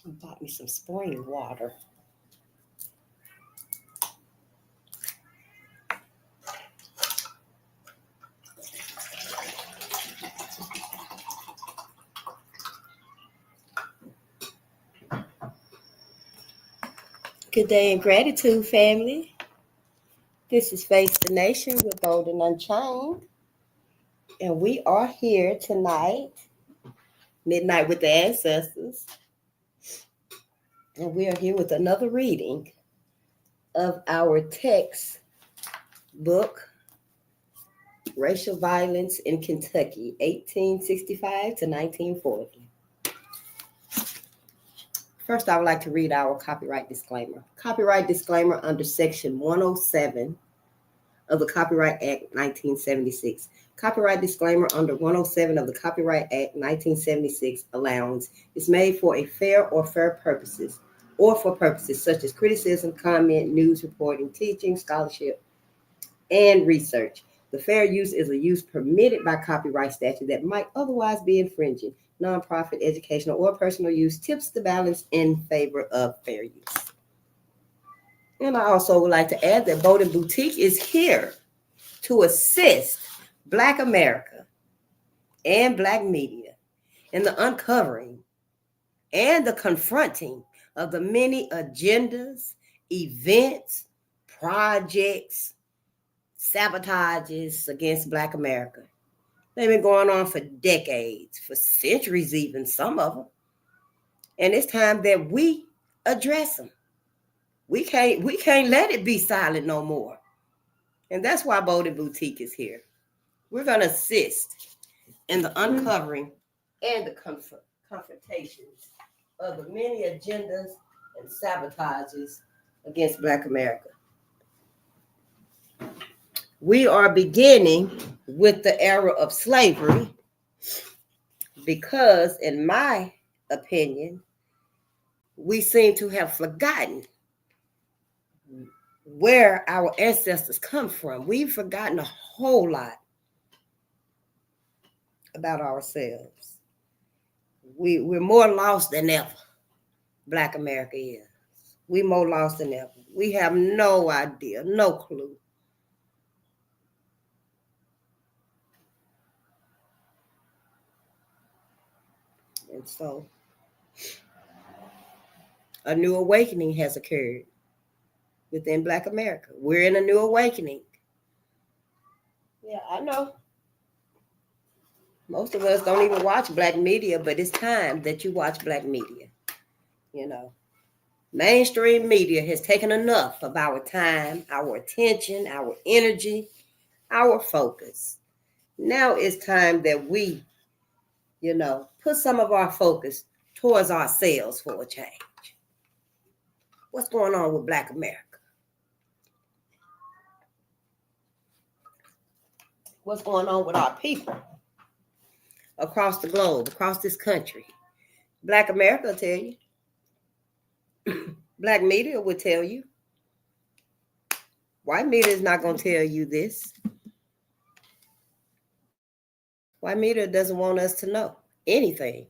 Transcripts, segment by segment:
Bought me some spring water. Good day and gratitude, family. This is Face the Nation with Bold and Unchained. And we are here tonight, Midnight with the Ancestors. And we are here with another reading of our text book, Racial Violence in Kentucky, 1865 to 1940. First, I would like to read our copyright disclaimer. Copyright disclaimer under Section 107 of the Copyright Act 1976. Copyright disclaimer under 107 of the Copyright Act 1976 allowance is made for a fair or fair purposes, or for purposes such as criticism, comment, news reporting, teaching, scholarship, and research. The fair use is a use permitted by copyright statute that might otherwise be infringing. Nonprofit, educational, or personal use tips the balance in favor of fair use. And I also would like to add that Bowden Boutique is here to assist Black America and Black media in the uncovering and the confronting of the many agendas, events, projects, sabotages against Black America. They've been going on for decades, for centuries even, some of them. And it's time that we address them. We can't let it be silent no more. And that's why Bowden Boutique is here. We're going to assist in the uncovering and the confrontations of the many agendas and sabotages against Black America. We are beginning with the era of slavery because, in my opinion, we seem to have forgotten where our ancestors come from. We've forgotten a whole lot about ourselves. We're more lost than ever. Black America is. We're more lost than ever. We have no idea, no clue. And so a new awakening has occurred within Black America. We're in a new awakening. Yeah, I know. Most of us don't even watch Black media, but it's time that you watch Black media. You know, mainstream media has taken enough of our time, our attention, our energy, our focus. Now it's time that we, put some of our focus towards ourselves for a change. What's going on with Black America? What's going on with our people across the globe, across this country? Black America will tell you. Black media will tell you. White media is not going to tell you this. White media doesn't want us to know anything.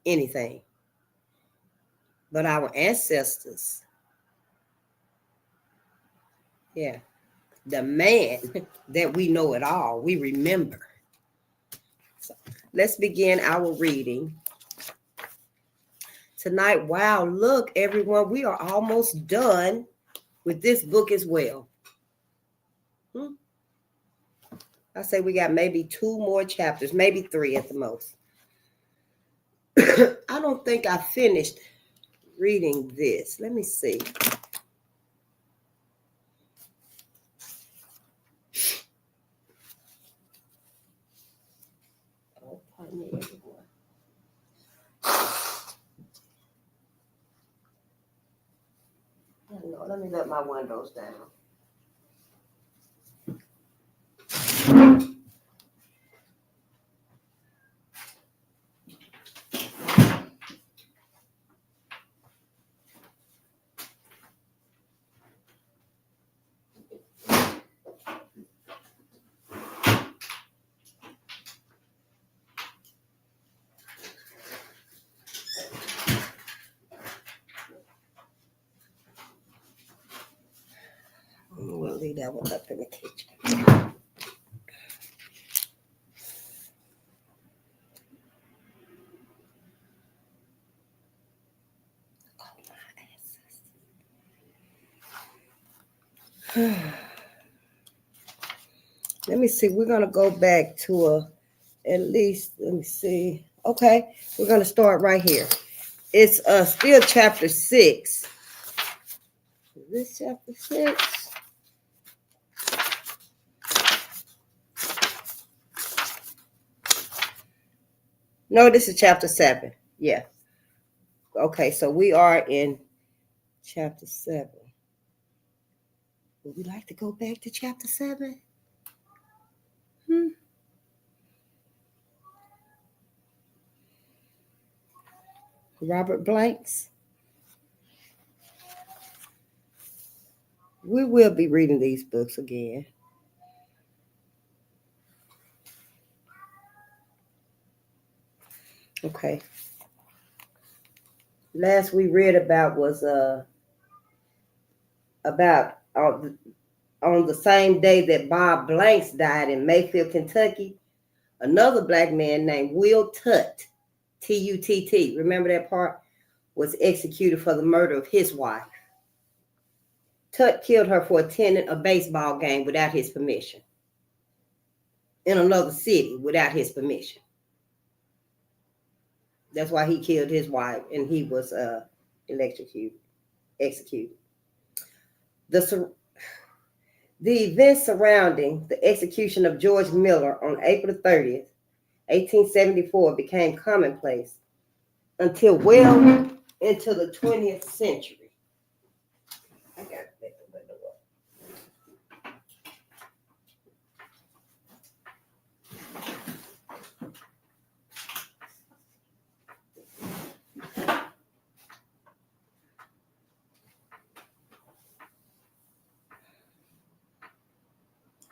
Anything. But our ancestors, demand that we know it all. We remember. So let's begin our reading tonight. Wow, look, everyone, we are almost done with this book as well. I say we got maybe 2 more chapters, maybe 3 at the most. I don't think I finished reading this. Let me see. Oh, pardon me, everyone. No, let me let my windows down. that one up in the kitchen. Let me see. We're going to go back to at least, let me see. Okay, we're going to start right here. It's still chapter 6. Is this chapter 6? No, this is chapter 7. Yeah. Okay, so we are in chapter 7. Would we like to go back to chapter 7? Robert Blanks. We will be reading these books again. Okay. Last we read about was about on the same day that Bob Blanks died in Mayfield, Kentucky, another black man named Will Tutt, Tutt, remember that part, was executed for the murder of his wife. Tutt killed her for attending a baseball game without his permission in another city without his permission. That's why he killed his wife, and he was executed. The events surrounding the execution of George Miller on April 30th, 1874 became commonplace until well into the 20th century. I got to make the window up.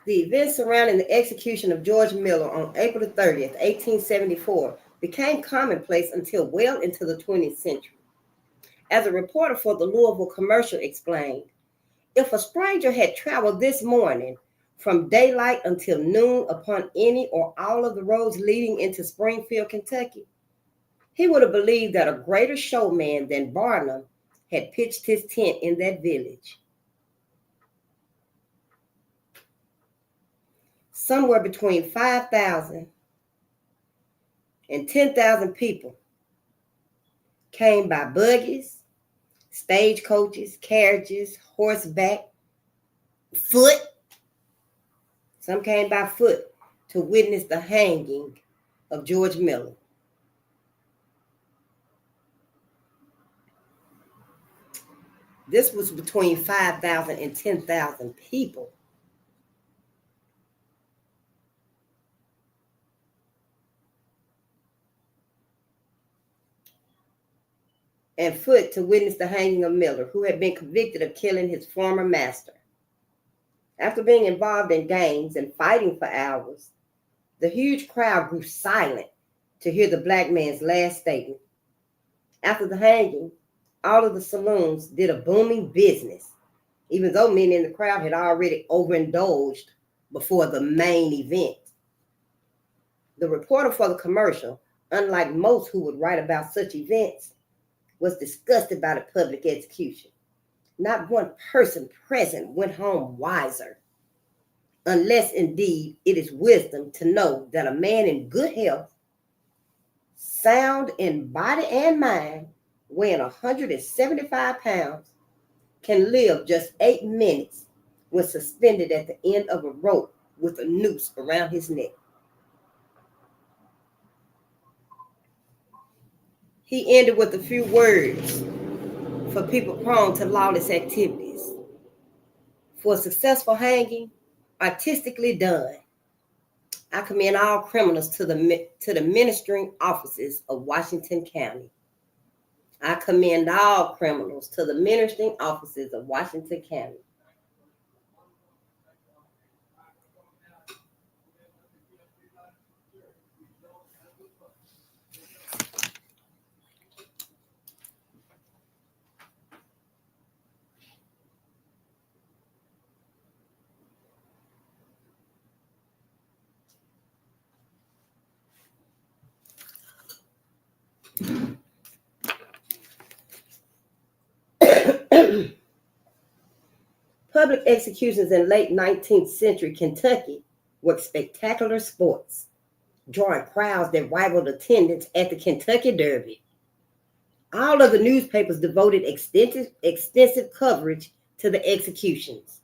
The events surrounding the execution of George Miller on April 30th, 1874 became commonplace until well into the 20th century. As a reporter for the Louisville Commercial explained, if a stranger had traveled this morning from daylight until noon upon any or all of the roads leading into Springfield, Kentucky, he would have believed that a greater showman than Barnum had pitched his tent in that village. Somewhere between 5,000 and 10,000 people came by buggies, stagecoaches, carriages, horseback, foot. Some came by foot to witness the hanging of George Miller. This was between 5,000 and 10,000 people. And foot to witness the hanging of Miller, who had been convicted of killing his former master. After being involved in gangs and fighting for hours, the huge crowd grew silent to hear the black man's last statement. After the hanging, all of the saloons did a booming business, even though many in the crowd had already overindulged before the main event. The reporter for the Commercial, unlike most who would write about such events, was disgusted by the public execution. Not one person present went home wiser, unless indeed it is wisdom to know that a man in good health, sound in body and mind, weighing 175 pounds, can live just 8 minutes when suspended at the end of a rope with a noose around his neck. He ended with a few words for people prone to lawless activities. For a successful hanging, artistically done, I commend all criminals to the ministering offices of Washington County. I commend all criminals to the ministering offices of Washington County. public executions in late 19th century Kentucky were spectacular sports, drawing crowds that rivaled attendance at the Kentucky Derby. All of the newspapers devoted extensive coverage to the executions.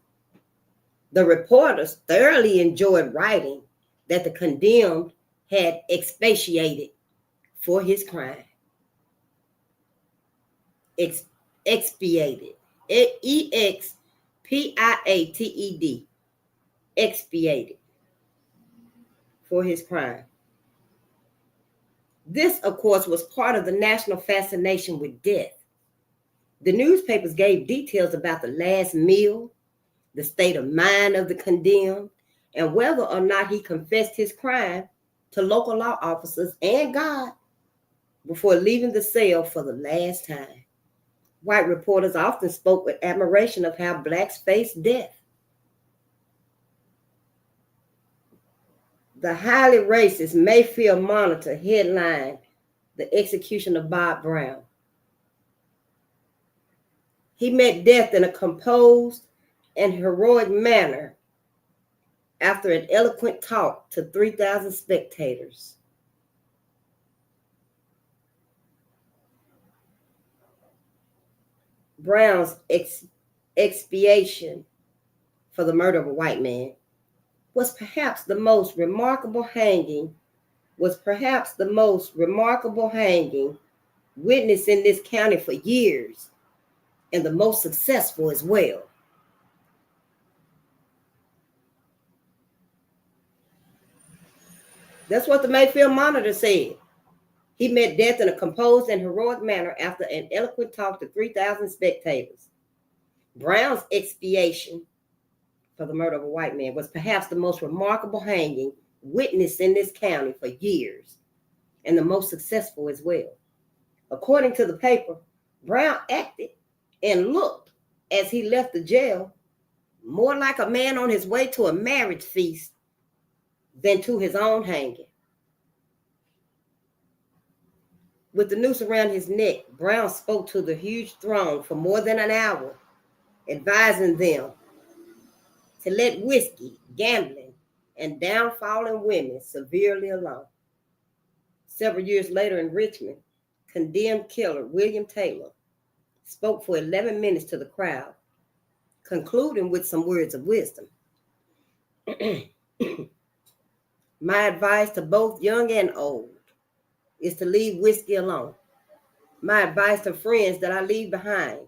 The reporters thoroughly enjoyed writing that the condemned had expiated for his crime. Expiated. E-X-P-I-A-T-E-D. Expiated for his crime. This, of course, was part of the national fascination with death. The newspapers gave details about the last meal, the state of mind of the condemned, and whether or not he confessed his crime to local law officers and God before leaving the cell for the last time. White reporters often spoke with admiration of how blacks faced death. The highly racist Mayfield Monitor headlined the execution of Bob Brown. He met death in a composed and heroic manner after an eloquent talk to 3,000 spectators. Brown's expiation for the murder of a white man was perhaps the most remarkable hanging witnessed in this county for years, and the most successful as well. That's what the Mayfield Monitor said. He met death in a composed and heroic manner after an eloquent talk to 3,000 spectators. Brown's expiation for the murder of a white man was perhaps the most remarkable hanging witnessed in this county for years, and the most successful as well. According to the paper, Brown acted and looked, as he left the jail, more like a man on his way to a marriage feast than to his own hanging. With the noose around his neck, Brown spoke to the huge throng for more than an hour, advising them to let whiskey, gambling, and downfalling women severely alone. Several years later in Richmond, condemned killer William Taylor spoke for 11 minutes to the crowd, concluding with some words of wisdom. My advice to both young and old is to leave whiskey alone. My advice to friends that I leave behind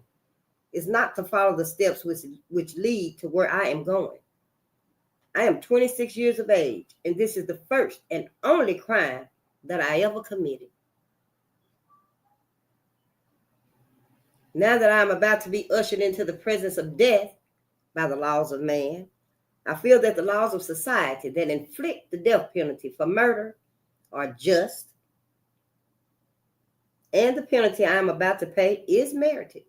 is not to follow the steps which lead to where I am going. I am 26 years of age, and this is the first and only crime that I ever committed. Now that I am about to be ushered into the presence of death by the laws of man, I feel that the laws of society that inflict the death penalty for murder are just, and the penalty I am about to pay is merited.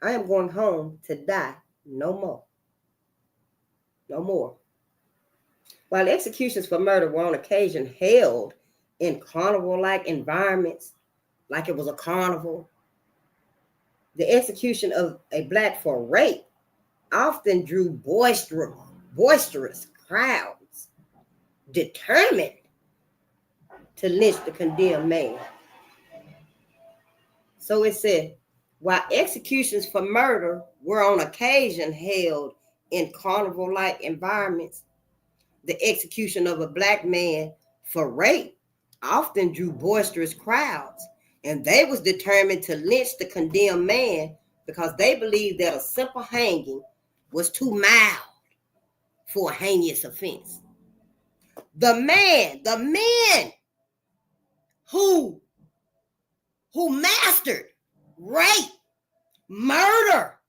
I am going home to die no more. No more. While executions for murder were on occasion held in carnival-like environments, like it was a carnival, the execution of a black for rape often drew boisterous crowds determined to lynch the condemned man. So it said, while executions for murder were on occasion held in carnival-like environments, the execution of a black man for rape often drew boisterous crowds, and they was determined to lynch the condemned man because they believed that a simple hanging was too mild for a heinous offense. The men who mastered rape, murder,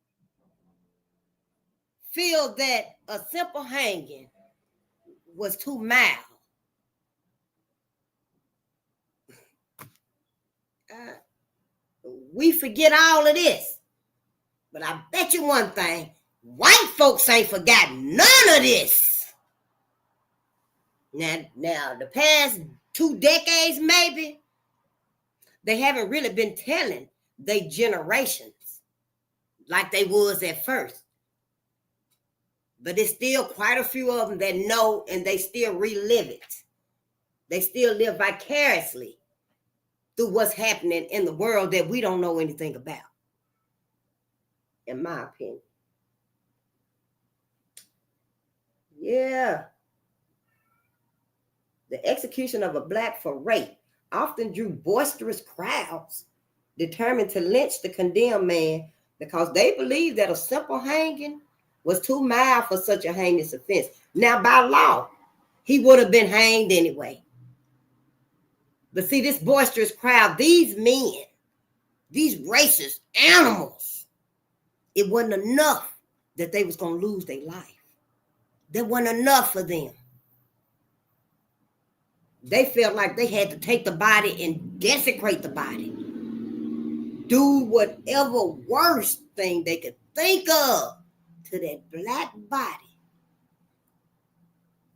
feel that a simple hanging was too mild. We forget all of this, but I bet you one thing, white folks ain't forgot none of this. Now, the past 2 decades, maybe, they haven't really been telling their generations like they was at first. But there's still quite a few of them that know, and they still relive it. They still live vicariously through what's happening in the world that we don't know anything about, in my opinion. Yeah. The execution of a black for rape often drew boisterous crowds determined to lynch the condemned man because they believed that a simple hanging was too mild for such a heinous offense. Now, by law, he would have been hanged anyway. But see, this boisterous crowd, these men, these racist animals, it wasn't enough that they was going to lose their life. There wasn't enough for them. They felt like they had to take the body and desecrate the body. Do whatever worst thing they could think of to that black body.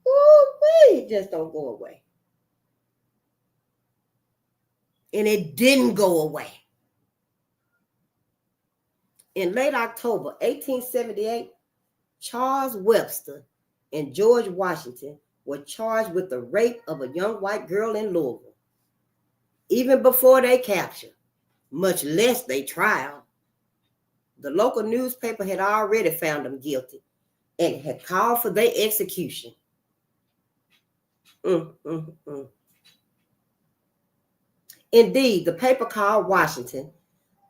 Ooh, it just don't go away. And it didn't go away. In late October 1878, Charles Webster and George Washington were charged with the rape of a young white girl in Louisville. Even before they capture, much less they trial, the local newspaper had already found them guilty and had called for their execution. Indeed, the paper called Washington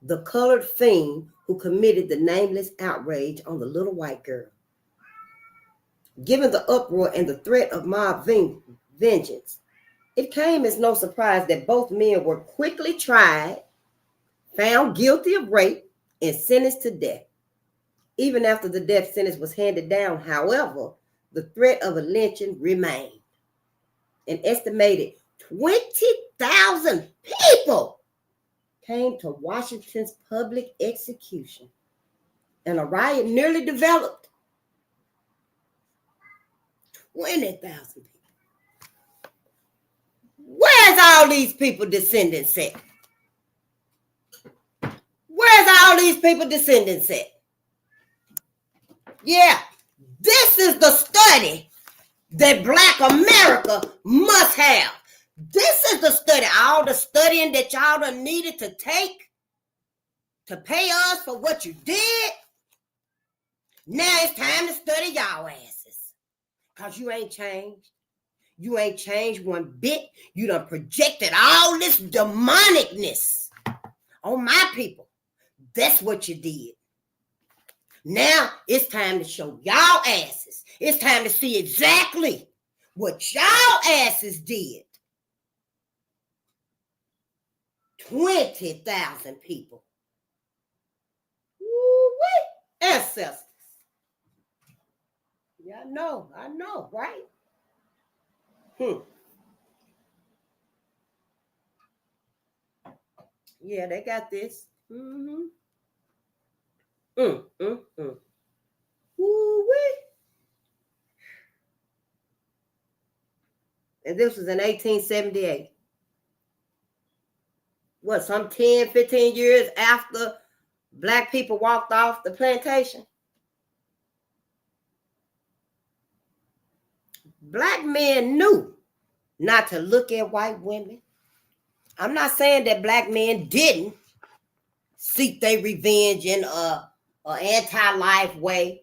the colored fiend who committed the nameless outrage on the little white girl. Given the uproar and the threat of mob vengeance, it came as no surprise that both men were quickly tried, found guilty of rape, and sentenced to death. Even after the death sentence was handed down, however, the threat of a lynching remained. An estimated 20,000 people came to Washington's public execution, and a riot nearly developed. 20,000 people. Where's all these people descendants at? Where's all these people descendants at? Yeah, this is the study that Black America must have. This is the study, all the studying that y'all done needed to take to pay us for what you did. Now it's time to study y'all asses. Because you ain't changed. You ain't changed one bit. You done projected all this demonicness on my people. That's what you did. Now it's time to show y'all asses. It's time to see exactly what y'all asses did. 20,000 people. Woo-wee. Ancestors. Yeah, I know, right? Yeah, they got this. Woo-wee. And this was in 1878. What, some 10, 15 years after Black people walked off the plantation? Black men knew not to look at white women. I'm not saying that Black men didn't seek their revenge in a anti-life way,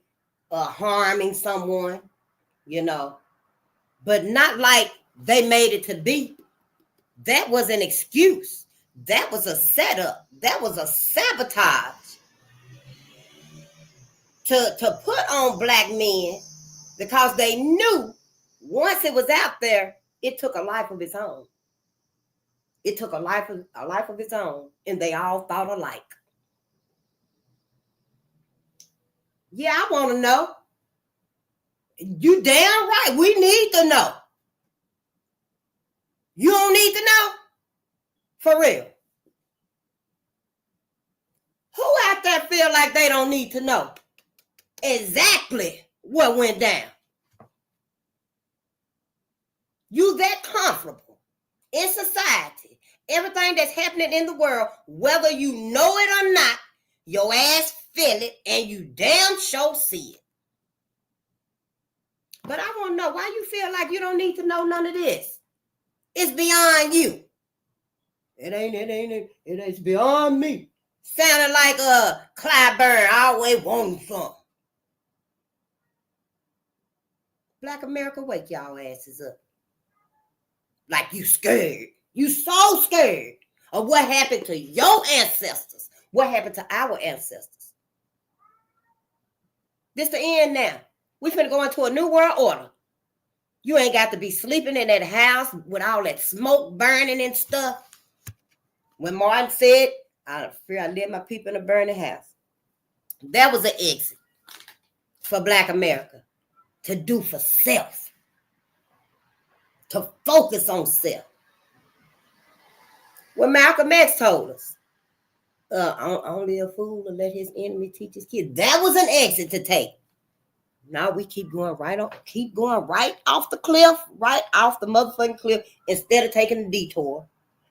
harming someone, but not like they made it to be. That was an excuse. That was a setup. That was a sabotage to put on Black men, because they knew once it was out there, it took a life of its own. It took a life of its own, and they all thought alike. Yeah, I want to know. You damn right. We need to know. You don't need to know? For real. Who out there feel like they don't need to know exactly what went down? You that comfortable in society, everything that's happening in the world, whether you know it or not, your ass feel it, and you damn sure see it. But I want to know why you feel like you don't need to know none of this. It's beyond you. It's beyond me. Sounding like Clyburn always wanting something. Black America, wake y'all asses up. Like you scared. You so scared of what happened to your ancestors. What happened to our ancestors. This the end now. We finna go into a new world order. You ain't got to be sleeping in that house with all that smoke burning and stuff. When Martin said, I fear I let my people in a burning house. That was an exit for Black America to do for self. To focus on self. What Malcolm X told us. Only a fool will let his enemy teach his kids. That was an exit to take. Now we keep going right off the cliff, right off the motherfucking cliff, instead of taking the detour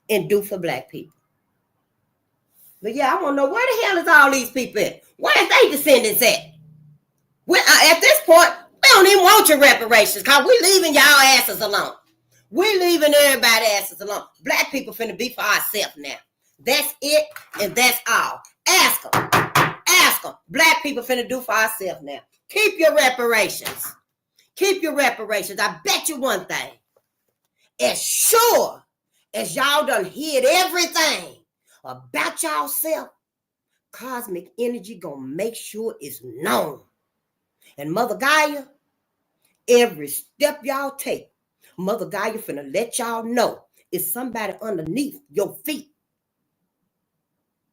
and do for Black people. But yeah, I want to know where the hell is all these people at? Where is they descendants at? At this point, we don't even want your reparations because we leaving y'all asses alone. We leaving everybody asses alone. Black people finna be for ourselves now. That's it, and that's all. Ask them. Ask them. Black people finna do for ourselves now. Keep your reparations. Keep your reparations. I bet you one thing. As sure as y'all done hid everything about y'allself, cosmic energy gonna make sure it's known. And Mother Gaia, every step y'all take, Mother Gaia finna let y'all know it's somebody underneath your feet.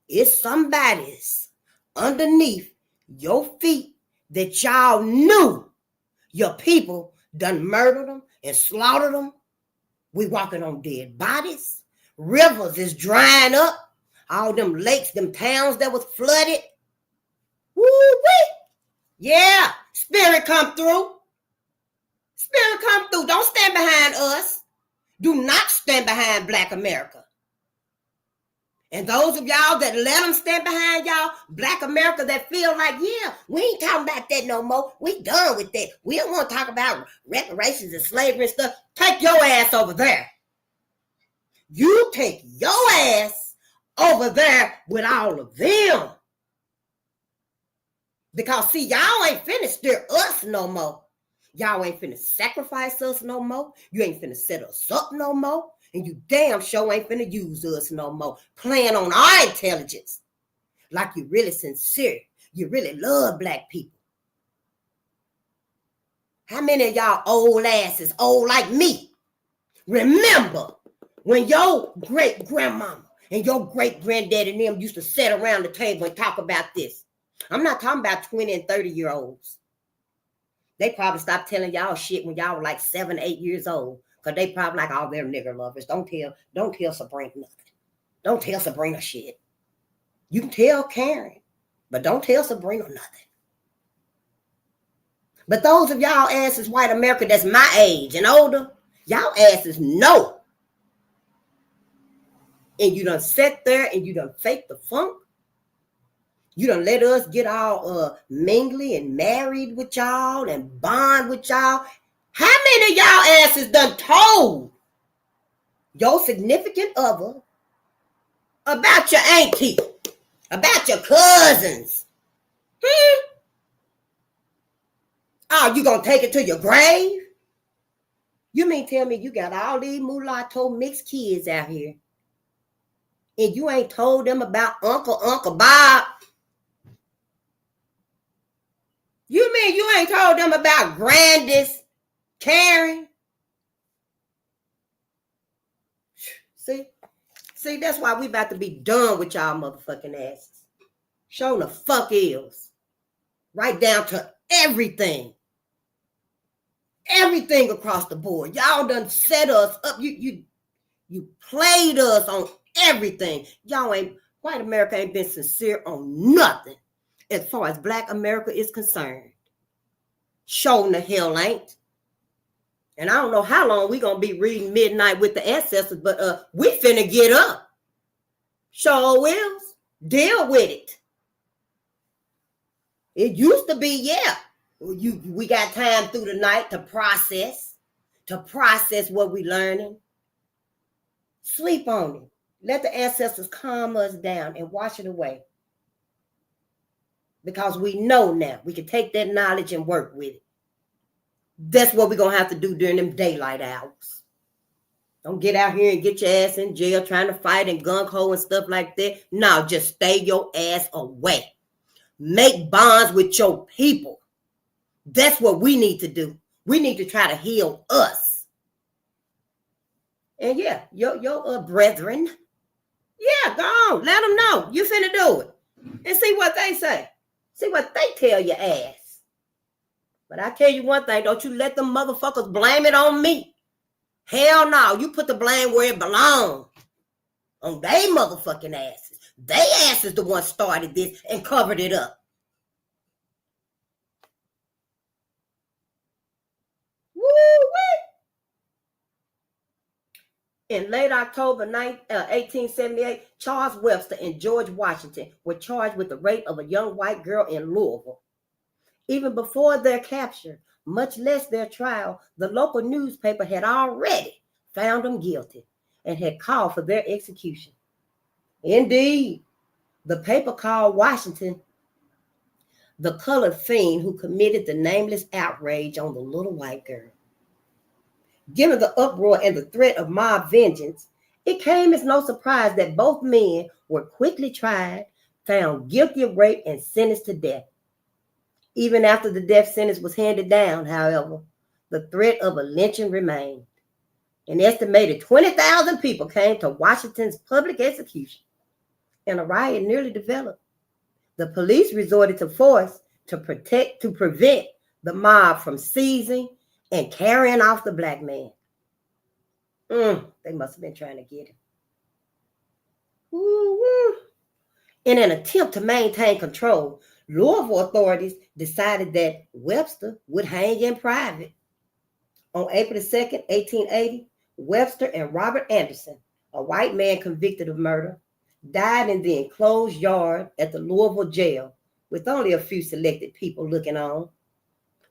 It's somebody's underneath your feet that y'all knew your people done murdered them and slaughtered them. We walking on dead bodies. Rivers is drying up. All them lakes, them towns that was flooded. Woo-wee. Yeah, spirit come through. Spirit come through. Don't stand behind us. Do not stand behind Black America. And those of y'all that let them stand behind y'all, Black America that feel like, yeah, we ain't talking about that no more. We done with that. We don't want to talk about reparations and slavery and stuff. Take your ass over there. You take your ass over there with all of them. Because, see, y'all ain't finna steer us no more. Y'all ain't finna sacrifice us no more. You ain't finna set us up no more. And you damn sure ain't finna use us no more. Playing on our intelligence. Like you really sincere. You really love Black people. How many of y'all old asses, old like me, remember when your great-grandmama and your great-granddaddy and them used to sit around the table and talk about this? I'm not talking about 20 and 30-year-olds. They probably stopped telling y'all shit when y'all were like 7, 8 years old. Because they probably like all their nigger lovers. Don't tell Sabrina nothing. Don't tell Sabrina shit. You can tell Karen, but don't tell Sabrina nothing. But those of y'all asses, white America, that's my age and older, y'all asses know. And you done sat there and you done fake the funk. You done let us get all mingly and married with y'all and bond with y'all. How many of y'all asses done told your significant other about your auntie, about your cousins? Oh, you gonna take it to your grave? You mean tell me you got all these mulatto mixed kids out here and you ain't told them about Uncle Bob? You mean you ain't told them about Grandis, Karen? See, that's why we about to be done with y'all motherfucking asses. Showing the fuck is. Right down to everything. Everything across the board. Y'all done set us up. You played us on everything. White America ain't been sincere on nothing as far as Black America is concerned. Showing the hell ain't. And I don't know how long we gonna be reading Midnight with the Ancestors, but we finna get up. Sure wills. Deal with it. It used to be, yeah, We got time through the night to process what we learning. Sleep on it. Let the ancestors calm us down and wash it away. Because we know now we can take that knowledge and work with it. That's what we're going to have to do during them daylight hours. Don't get out here and get your ass in jail trying to fight and gung-ho and stuff like that. No, just stay your ass away. Make bonds with your people. That's what we need to do. We need to try to heal us. And yeah, your brethren, yeah, go on. Let them know you finna do it. And see what they say. See what they tell your ass. But I tell you one thing, don't you let them motherfuckers blame it on me. Hell no, you put the blame where it belongs. On they motherfucking asses. They asses the one started this and covered it up. Woo-wee. In late October 1878, Charles Webster and George Washington were charged with the rape of a young white girl in Louisville. Even before their capture, much less their trial, the local newspaper had already found them guilty and had called for their execution. Indeed, the paper called Washington the colored fiend who committed the nameless outrage on the little white girl. Given the uproar and the threat of mob vengeance, it came as no surprise that both men were quickly tried, found guilty of rape, and sentenced to death. Even after the death sentence was handed down, however, the threat of a lynching remained. An estimated 20,000 people came to Washington's public execution, and a riot nearly developed. The police resorted to force to prevent the mob from seizing and carrying off the black man. They must have been trying to get him. Woo-woo. In an attempt to maintain control, Louisville authorities decided that Webster would hang in private. On April 2nd, 1880, Webster and Robert Anderson, a white man convicted of murder, died in the enclosed yard at the Louisville jail with only a few selected people looking on.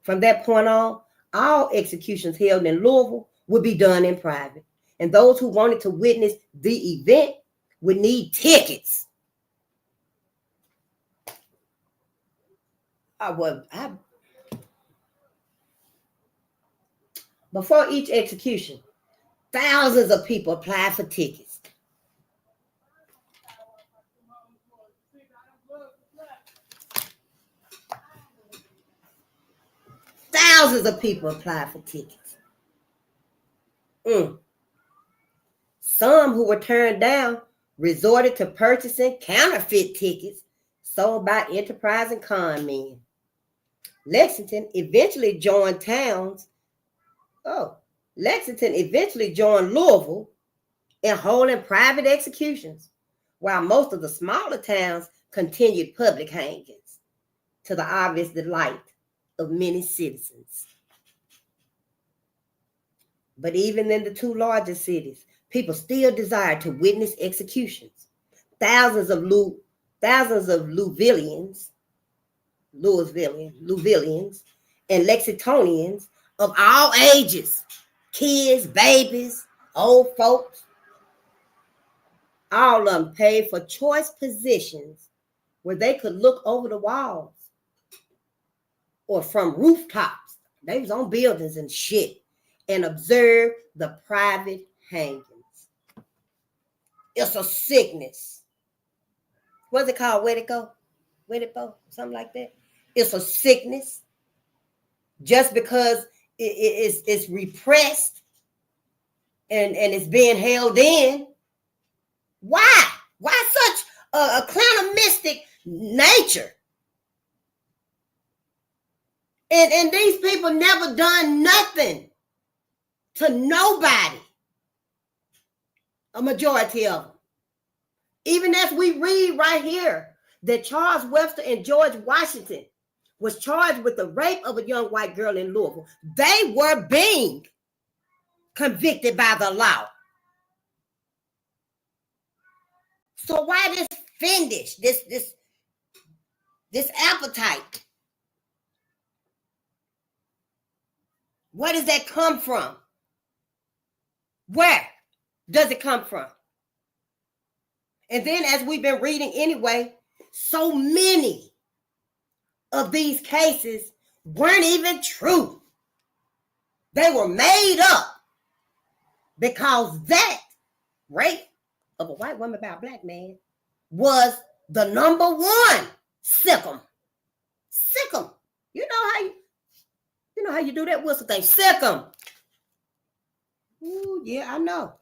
From that point on, all executions held in Louisville would be done in private, and those who wanted to witness the event would need tickets. Before each execution, thousands of people applied for tickets. Thousands of people applied for tickets. Some who were turned down resorted to purchasing counterfeit tickets sold by enterprising con men. Lexington eventually joined Louisville in holding private executions, while most of the smaller towns continued public hangings, to the obvious delight of many citizens. But even in the two largest cities, people still desired to witness executions. Thousands of Louisvillians and Lexingtonians of all ages, kids, babies, old folks, all of them paid for choice positions where they could look over the walls or from rooftops. They was on buildings and shit and observe the private hangings. It's a sickness. What's it called? Where'd it go? Something like that. It's a sickness. Just because it's repressed and it's being held in. Why? Why such a clownistic nature? And these people never done nothing to nobody. A majority of them. Even as we read right here that Charles Webster and George Washington was charged with the rape of a young white girl in Louisville, they were being convicted by the law. So why this fiendish, this appetite Where does that come from? Where does it come from? And then, as we've been reading anyway, so many of these cases weren't even true. They were made up because that rape of a white woman by a black man was the number one. Sick 'em. Sick 'em. You know how you do that whistle thing. Sick 'em. Ooh, yeah, I know.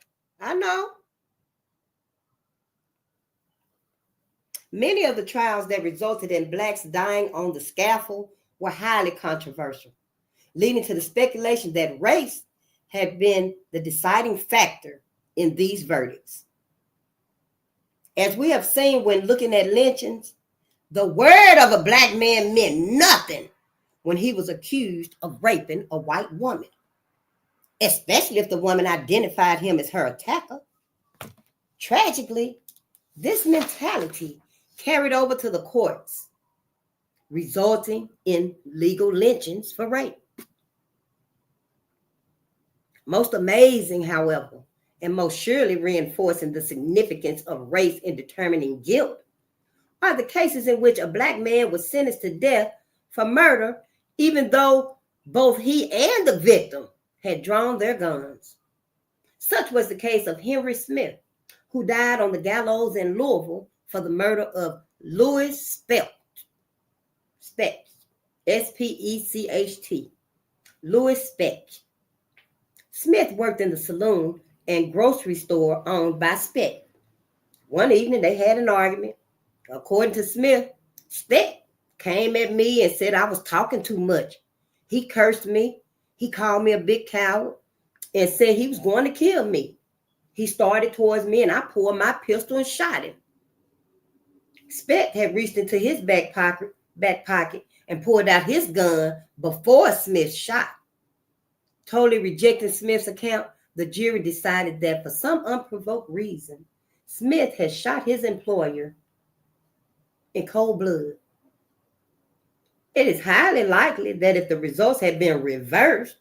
Many of the trials that resulted in blacks dying on the scaffold were highly controversial, leading to the speculation that race had been the deciding factor in these verdicts. As we have seen when looking at lynchings, the word of a black man meant nothing when he was accused of raping a white woman, especially if the woman identified him as her attacker. Tragically, this mentality carried over to the courts, resulting in legal lynchings for rape. Most amazing, however, and most surely reinforcing the significance of race in determining guilt, are the cases in which a black man was sentenced to death for murder, even though both he and the victim had drawn their guns. Such was the case of Henry Smith, who died on the gallows in Louisville for the murder of Louis Specht, S-P-E-C-H-T, Louis Specht. Smith worked in the saloon and grocery store owned by Specht. One evening, they had an argument. According to Smith, Specht came at me and said I was talking too much. He cursed me. He called me a big coward and said he was going to kill me. He started towards me and I pulled my pistol and shot him. Specht had reached into his back pocket and pulled out his gun before Smith shot. Totally rejecting Smith's account, the jury decided that for some unprovoked reason, Smith had shot his employer in cold blood. It is highly likely that if the results had been reversed,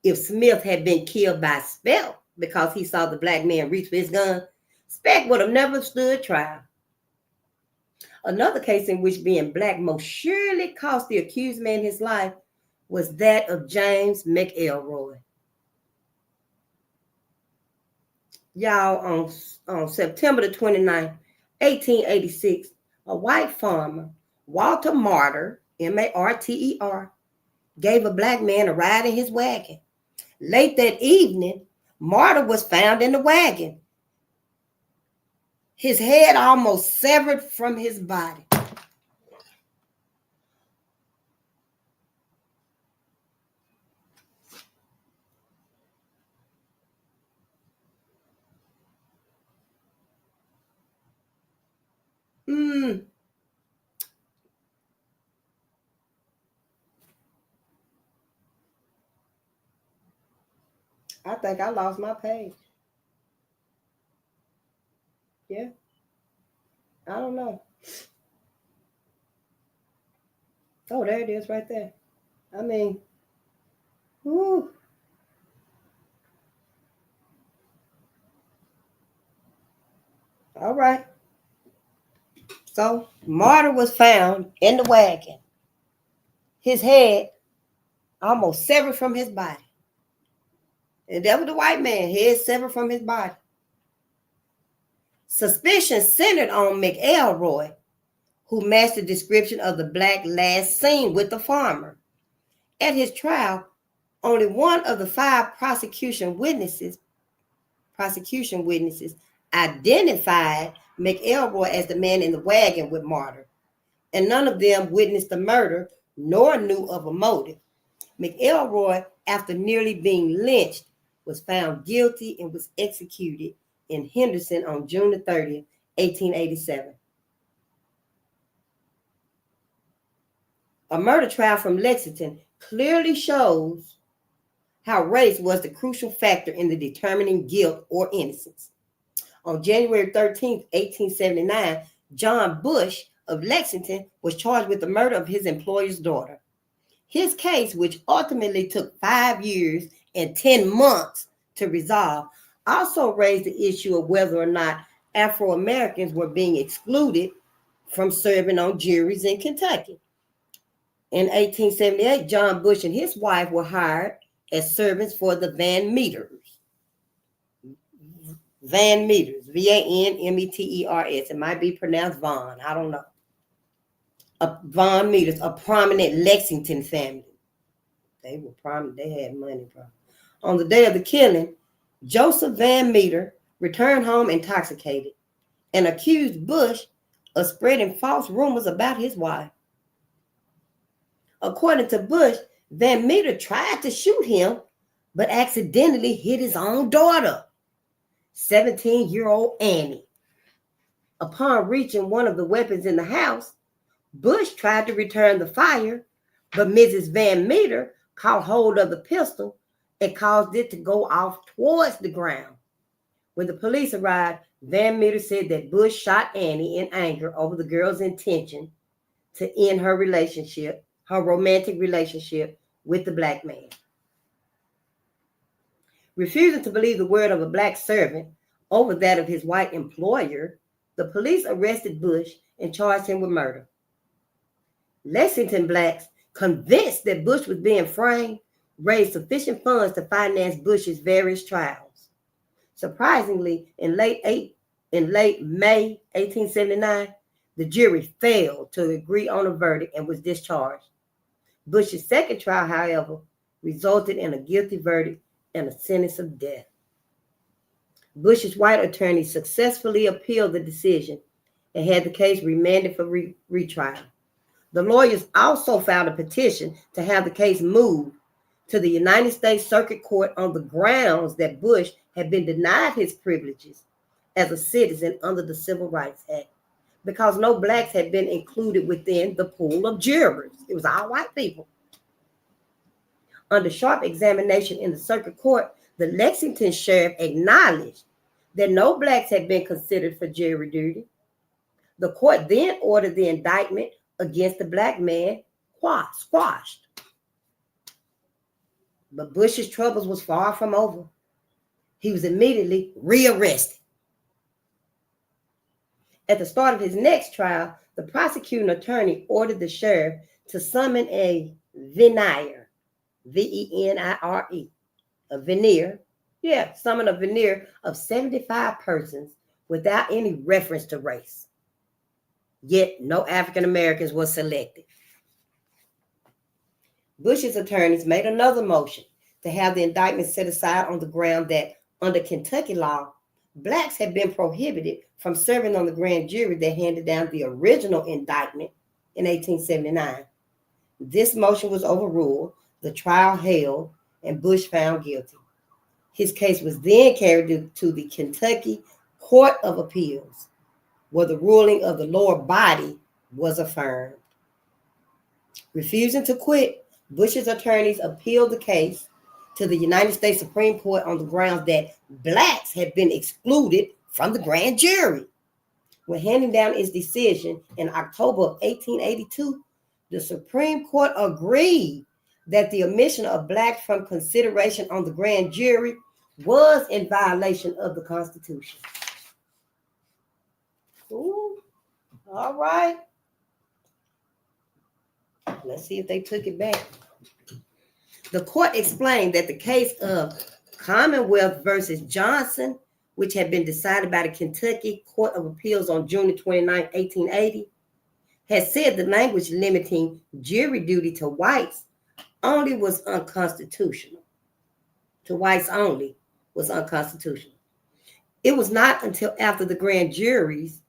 if Smith had been killed by Specht because he saw the black man reach for his gun, Specht would have never stood trial. Another case in which being black most surely cost the accused man his life was that of James McElroy. Y'all, on September the 29th, 1886, a white farmer, Walter Marter, M-A-R-T-E-R, gave a black man a ride in his wagon. Late that evening, Marter was found in the wagon, his head almost severed from his body. I think I lost my page. Yeah. I don't know. Oh, there it is right there. I mean, whoo. All right. So Martyr was found in the wagon, his head almost severed from his body. And that was the white man, head severed from his body. Suspicion centered on McElroy, who matched the description of the black last seen with the farmer. At his trial, only one of the 5 prosecution witnesses identified McElroy as the man in the wagon with Martyr, and none of them witnessed the murder nor knew of a motive. McElroy, after nearly being lynched, was found guilty and was executed in Henderson on June 30th, 1887. A murder trial from Lexington clearly shows how race was the crucial factor in the determining guilt or innocence. On January 13th, 1879, John Bush of Lexington was charged with the murder of his employer's daughter. His case, which ultimately took 5 years and 10 months to resolve, also raised the issue of whether or not Afro-Americans were being excluded from serving on juries in Kentucky. In 1878, John Bush and his wife were hired as servants for the Van Meters. Van Meters, Vanmeters. It might be pronounced Von, I don't know. Von Meters, a prominent Lexington family. They were prominent, they had money, bro. On the day of the killing, Joseph Van Meter returned home intoxicated and accused Bush of spreading false rumors about his wife. According to Bush, Van Meter tried to shoot him, but accidentally hit his own daughter, 17-year-old Annie. Upon reaching one of the weapons in the house, Bush tried to return the fire, but Mrs. Van Meter caught hold of the pistol and caused it to go off towards the ground. When the police arrived, Van Meter said that Bush shot Annie in anger over the girl's intention to end her relationship, her romantic relationship with the black man. Refusing to believe the word of a black servant over that of his white employer, the police arrested Bush and charged him with murder. Lexington blacks, convinced that Bush was being framed, raised sufficient funds to finance Bush's various trials. Surprisingly, in late May 1879, the jury failed to agree on a verdict and was discharged. Bush's second trial, however, resulted in a guilty verdict and a sentence of death. Bush's white attorney successfully appealed the decision and had the case remanded for retrial. The lawyers also filed a petition to have the case moved to the United States Circuit Court on the grounds that Bush had been denied his privileges as a citizen under the Civil Rights Act because no blacks had been included within the pool of jurors. It was all white people. Under sharp examination in the circuit court, the Lexington sheriff acknowledged that no blacks had been considered for jury duty. The court then ordered the indictment against the black man squashed. But Bush's troubles was far from over. He was immediately rearrested. At the start of his next trial, the prosecuting attorney ordered the sheriff to summon a veneer, V-E-N-I-R-E, a veneer, summon a veneer of 75 persons without any reference to race. Yet no African Americans were selected. Bush's attorneys made another motion to have the indictment set aside on the ground that under Kentucky law, blacks had been prohibited from serving on the grand jury that handed down the original indictment in 1879. This motion was overruled, the trial held, and Bush found guilty. His case was then carried to the Kentucky Court of Appeals, where the ruling of the lower body was affirmed. Refusing to quit, Bush's attorneys appealed the case to the United States Supreme Court on the grounds that blacks had been excluded from the grand jury. When handing down its decision in October of 1882, the Supreme Court agreed that the omission of blacks from consideration on the grand jury was in violation of the Constitution. Ooh, all right. Let's see if they took it back. The court explained that the case of Commonwealth versus Johnson, which had been decided by the Kentucky Court of Appeals on June 29, 1880, had said the language limiting jury duty to whites only was unconstitutional. To whites only was unconstitutional. It was not until after the grand jurors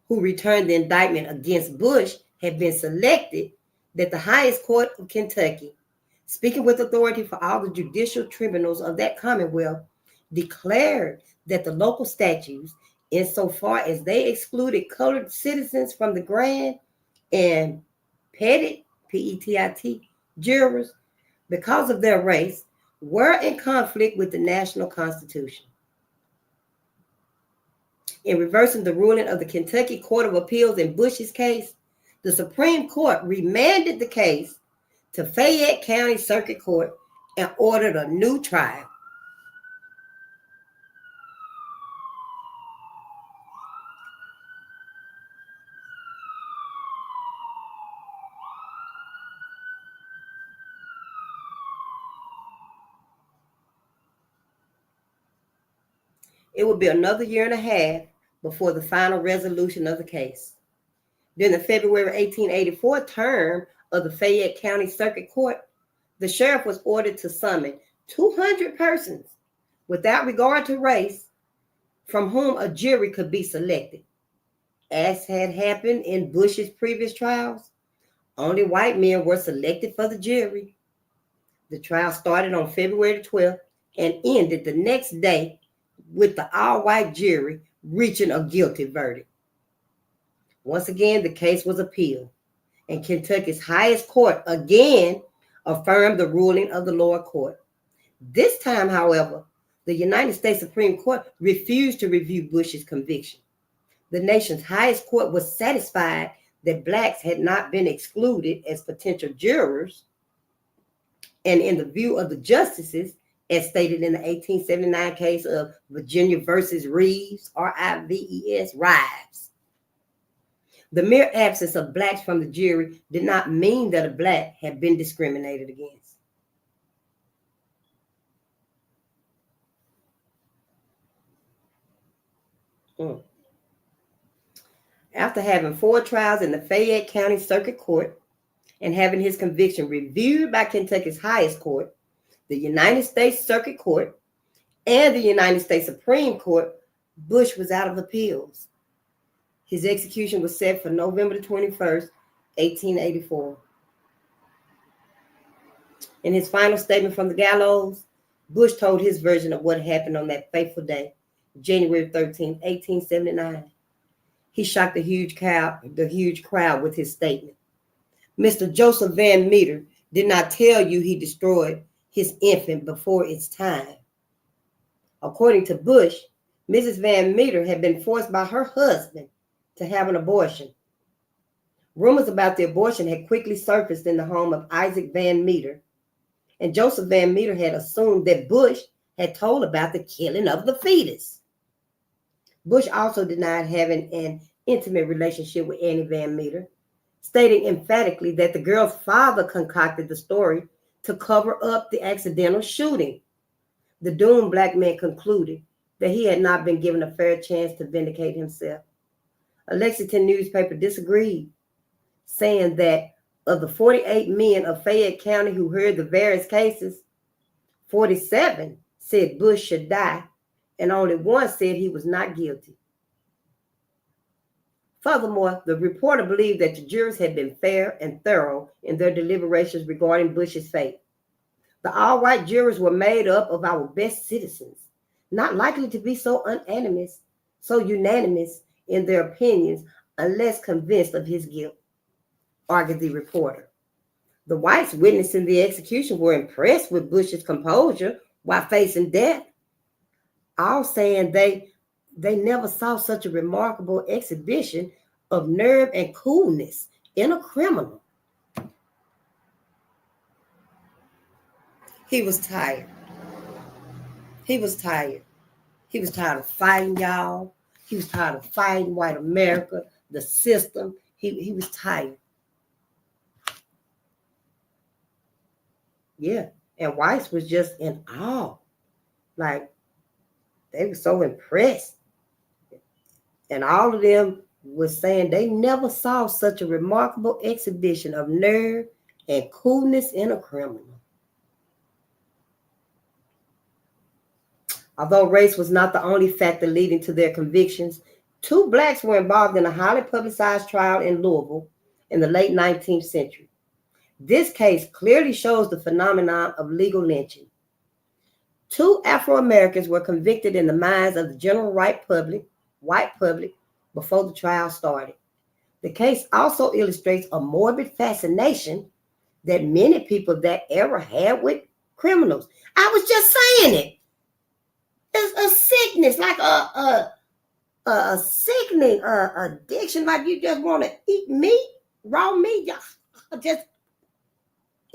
who returned the indictment against Bush had been selected that the highest court of Kentucky, speaking with authority for all the judicial tribunals of that Commonwealth, declared that the local statutes, insofar as they excluded colored citizens from the grand and pettit, P-E-T-I-T, jurors, because of their race, were in conflict with the national Constitution. In reversing the ruling of the Kentucky Court of Appeals in Bush's case, the Supreme Court remanded the case to Fayette County Circuit Court and ordered a new trial. It would be another year and a half before the final resolution of the case. During the February 1884 term of the Fayette County Circuit Court, the sheriff was ordered to summon 200 persons without regard to race from whom a jury could be selected. As had happened in Bush's previous trials, only white men were selected for the jury. The trial started on February 12th and ended the next day with the all-white jury reaching a guilty verdict. Once again, the case was appealed, and Kentucky's highest court again affirmed the ruling of the lower court. This time, however, the United States Supreme Court refused to review Bush's conviction. The nation's highest court was satisfied that blacks had not been excluded as potential jurors, and in the view of the justices, as stated in the 1879 case of Virginia versus Reeves, R-I-V-E-S, Rives. The mere absence of blacks from the jury did not mean that a black had been discriminated against. After having 4 trials in the Fayette County Circuit Court and having his conviction reviewed by Kentucky's highest court, the United States Circuit Court, and the United States Supreme Court, Bush was out of appeals. His execution was set for November 21st, 1884. In his final statement from the gallows, Bush told his version of what happened on that fateful day, January 13, 1879. He shocked the huge crowd with his statement. Mr. Joseph Van Meter did not tell you he destroyed his infant before its time. According to Bush, Mrs. Van Meter had been forced by her husband to have an abortion. Rumors about the abortion had quickly surfaced in the home of Isaac Van Meter, and Joseph Van Meter had assumed that Bush had told about the killing of the fetus. Bush also denied having an intimate relationship with Annie Van Meter, stating emphatically that the girl's father concocted the story to cover up the accidental shooting. The doomed black man concluded that he had not been given a fair chance to vindicate himself. A Lexington newspaper disagreed, saying that of the 48 men of Fayette County who heard the various cases, 47 said Bush should die, and only 1 said he was not guilty. Furthermore, the reporter believed that the jurors had been fair and thorough in their deliberations regarding Bush's fate. The all-white jurors were made up of our best citizens, not likely to be so unanimous in their opinions unless convinced of his guilt, argued the reporter. The whites witnessing the execution were impressed with Bush's composure while facing death, all saying they never saw such a remarkable exhibition of nerve and coolness in a criminal. He was tired. He was tired. He was tired of fighting y'all. He was tired of fighting white America, the system. He was tired. Yeah. And whites was just in awe. Like, they were so impressed. And all of them was saying they never saw such a remarkable exhibition of nerve and coolness in a criminal. Although race was not the only factor leading to their convictions, 2 blacks were involved in a highly publicized trial in Louisville in the late 19th century. This case clearly shows the phenomenon of legal lynching. 2 Afro-Americans were convicted in the minds of the general white public, before the trial started. The case also illustrates a morbid fascination that many people of that era had with criminals. I was just saying it. It's a sickness, like a sickening addiction, like you just want to eat meat, raw meat. Just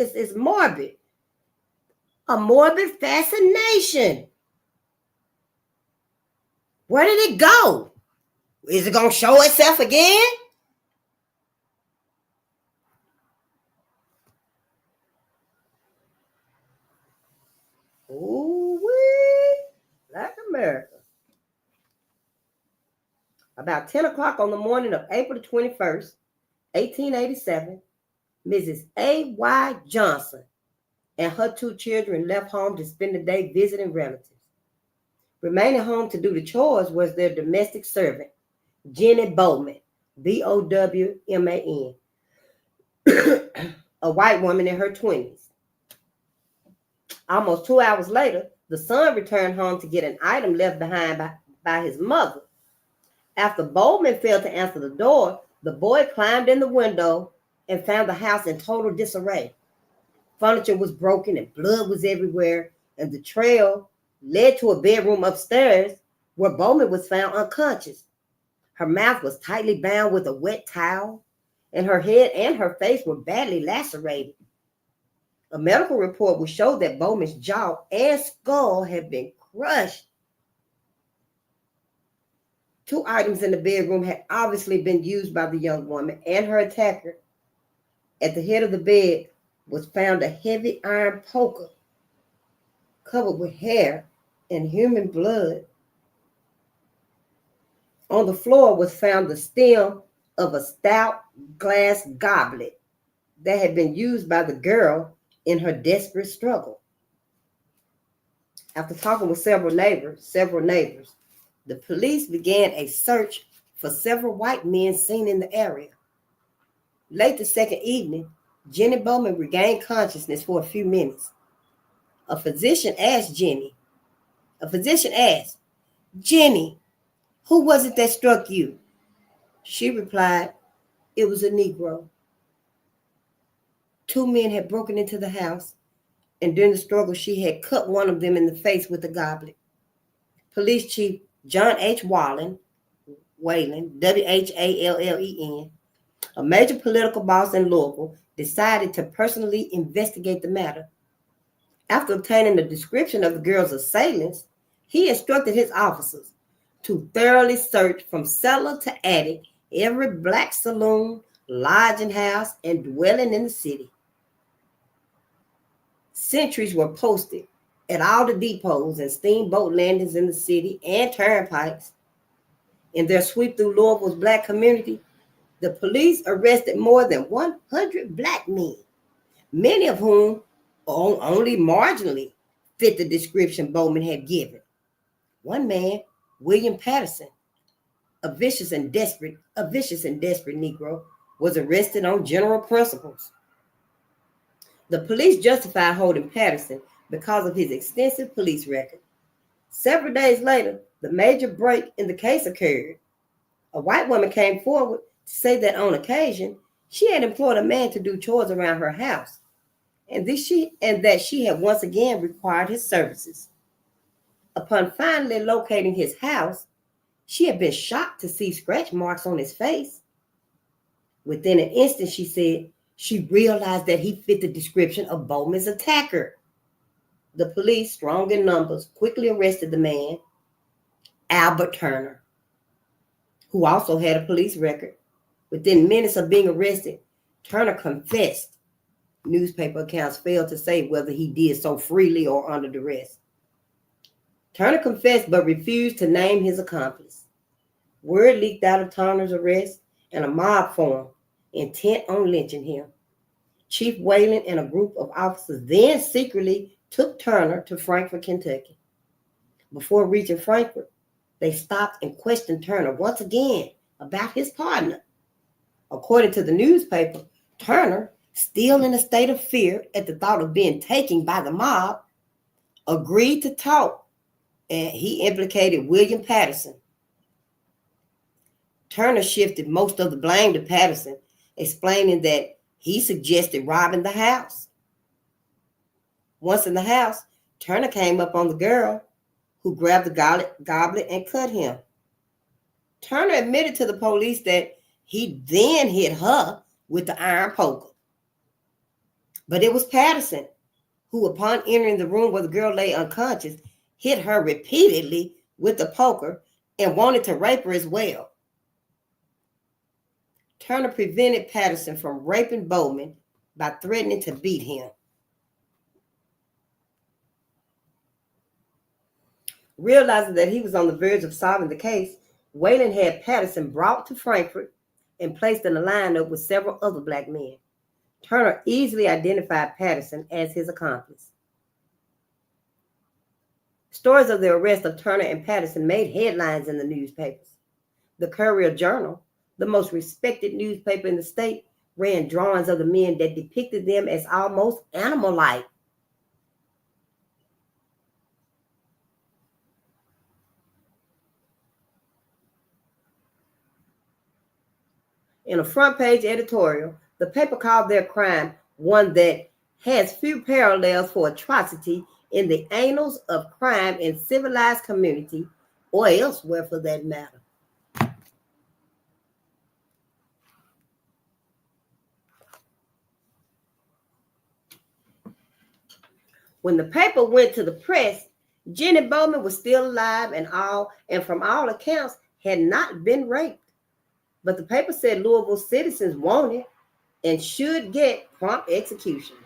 It's morbid. A morbid fascination. Where did it go? Is it going to show itself again? Ooh-wee. Black America. About 10 o'clock on the morning of April the 21st, 1887, Mrs. A.Y. Johnson and her 2 children left home to spend the day visiting relatives. Remaining home to do the chores was their domestic servant, Jenny Bowman, Bowman, a white woman in her 20s. Almost 2 hours later, the son returned home to get an item left behind by his mother. After Bowman failed to answer the door, the boy climbed in the window and found the house in total disarray. Furniture was broken and blood was everywhere, and the trail led to a bedroom upstairs where Bowman was found unconscious. Her mouth was tightly bound with a wet towel, and her head and her face were badly lacerated. A medical report would show that Bowman's jaw and skull had been crushed. 2 items in the bedroom had obviously been used by the young woman and her attacker. At the head of the bed was found a heavy iron poker covered with hair and human blood. On the floor was found the stem of a stout glass goblet that had been used by the girl in her desperate struggle. After talking with several neighbors, the police began a search for several white men seen in the area. Late the second evening, Jenny Bowman regained consciousness for a few minutes. A physician asked, Jenny, who was it that struck you? She replied, it was a Negro. 2 men had broken into the house, and during the struggle, she had cut one of them in the face with a goblet. Police Chief John H. Whalen, Whallen, a major political boss in Louisville, decided to personally investigate the matter. After obtaining a description of the girl's assailants, he instructed his officers to thoroughly search from cellar to attic every black saloon, lodging house, and dwelling in the city. Sentries were posted at all the depots and steamboat landings in the city and turnpikes. In their sweep through Louisville's black community, the police arrested more than 100 black men, many of whom only marginally fit the description Bowman had given. One man, William Patterson, a vicious and desperate Negro, was arrested on general principles. The police justified holding Patterson because of his extensive police record. Several days later, the major break in the case occurred. A white woman came forward to say that on occasion, she had employed a man to do chores around her house, and that she had once again required his services. Upon finally locating his house, she had been shocked to see scratch marks on his face. Within an instant, she said, she realized that he fit the description of Bowman's attacker. The police, strong in numbers, quickly arrested the man, Albert Turner, who also had a police record. Within minutes of being arrested, Turner confessed. Newspaper accounts failed to say whether he did so freely or under duress. Turner confessed but refused to name his accomplice. Word leaked out of Turner's arrest, and a mob formed, intent on lynching him. Chief Whalen and a group of officers then secretly took Turner to Frankfort, Kentucky. Before reaching Frankfort, they stopped and questioned Turner once again about his partner. According to the newspaper, Turner, still in a state of fear at the thought of being taken by the mob, agreed to talk, and he implicated William Patterson. Turner shifted most of the blame to Patterson, explaining that he suggested robbing the house. Once in the house, Turner came up on the girl, who grabbed the goblet and cut him. Turner admitted to the police that he then hit her with the iron poker. But it was Patterson who, upon entering the room where the girl lay unconscious, hit her repeatedly with the poker and wanted to rape her as well. Turner prevented Patterson from raping Bowman by threatening to beat him. Realizing that he was on the verge of solving the case, Whalen had Patterson brought to Frankfort and placed in a lineup with several other black men. Turner easily identified Patterson as his accomplice. Stories of the arrest of Turner and Patterson made headlines in the newspapers. The Courier-Journal, the most respected newspaper in the state, ran drawings of the men that depicted them as almost animal-like. In a front-page editorial, the paper called their crime one that has few parallels for atrocity in the annals of crime in civilized community or elsewhere for that matter. When the paper went to the press, Jenny Bowman was still alive and from all accounts had not been raped. But the paper said Louisville citizens wanted and should get prompt executions.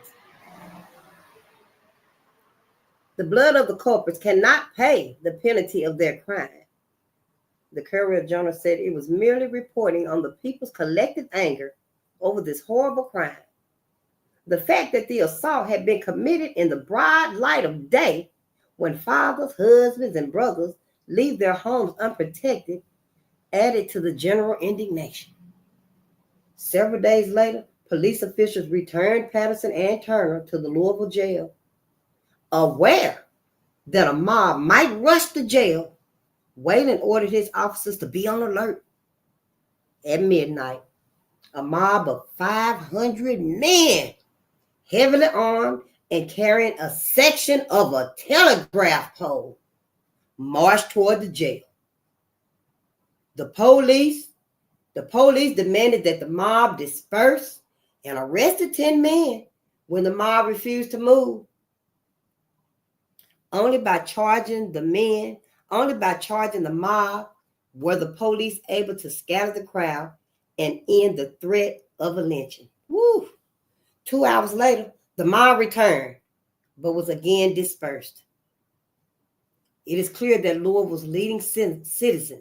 The blood of the culprits cannot pay the penalty of their crime. The Courier-Journal said it was merely reporting on the people's collective anger over this horrible crime. The fact that the assault had been committed in the broad light of day, when fathers, husbands, and brothers leave their homes unprotected, added to the general indignation. Several days later, police officials returned Patterson and Turner to the Louisville jail. Aware that a mob might rush the jail, Whalen ordered his officers to be on alert. At midnight, a mob of 500 men, heavily armed and carrying a section of a telegraph pole, marched toward the jail. The police demanded that the mob disperse and arrested 10 men when the mob refused to move. Only by charging the mob were the police able to scatter the crowd and end the threat of a lynching. Woo! 2 hours later, the mob returned, but was again dispersed. It is clear that Louisville's leading citizens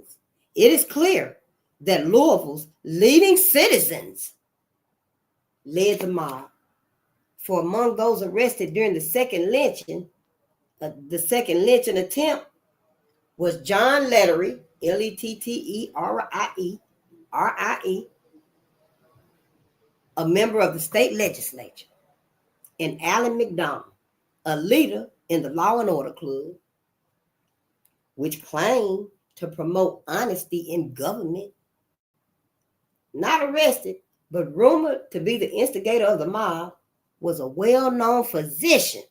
led the mob. For among those arrested during the second lynching attempt was John Letterie, Letterie, a member of the state legislature, and Allen McDonald, a leader in the Law and Order Club, which claimed to promote honesty in government. Not arrested, but rumored to be the instigator of the mob, was a well-known physician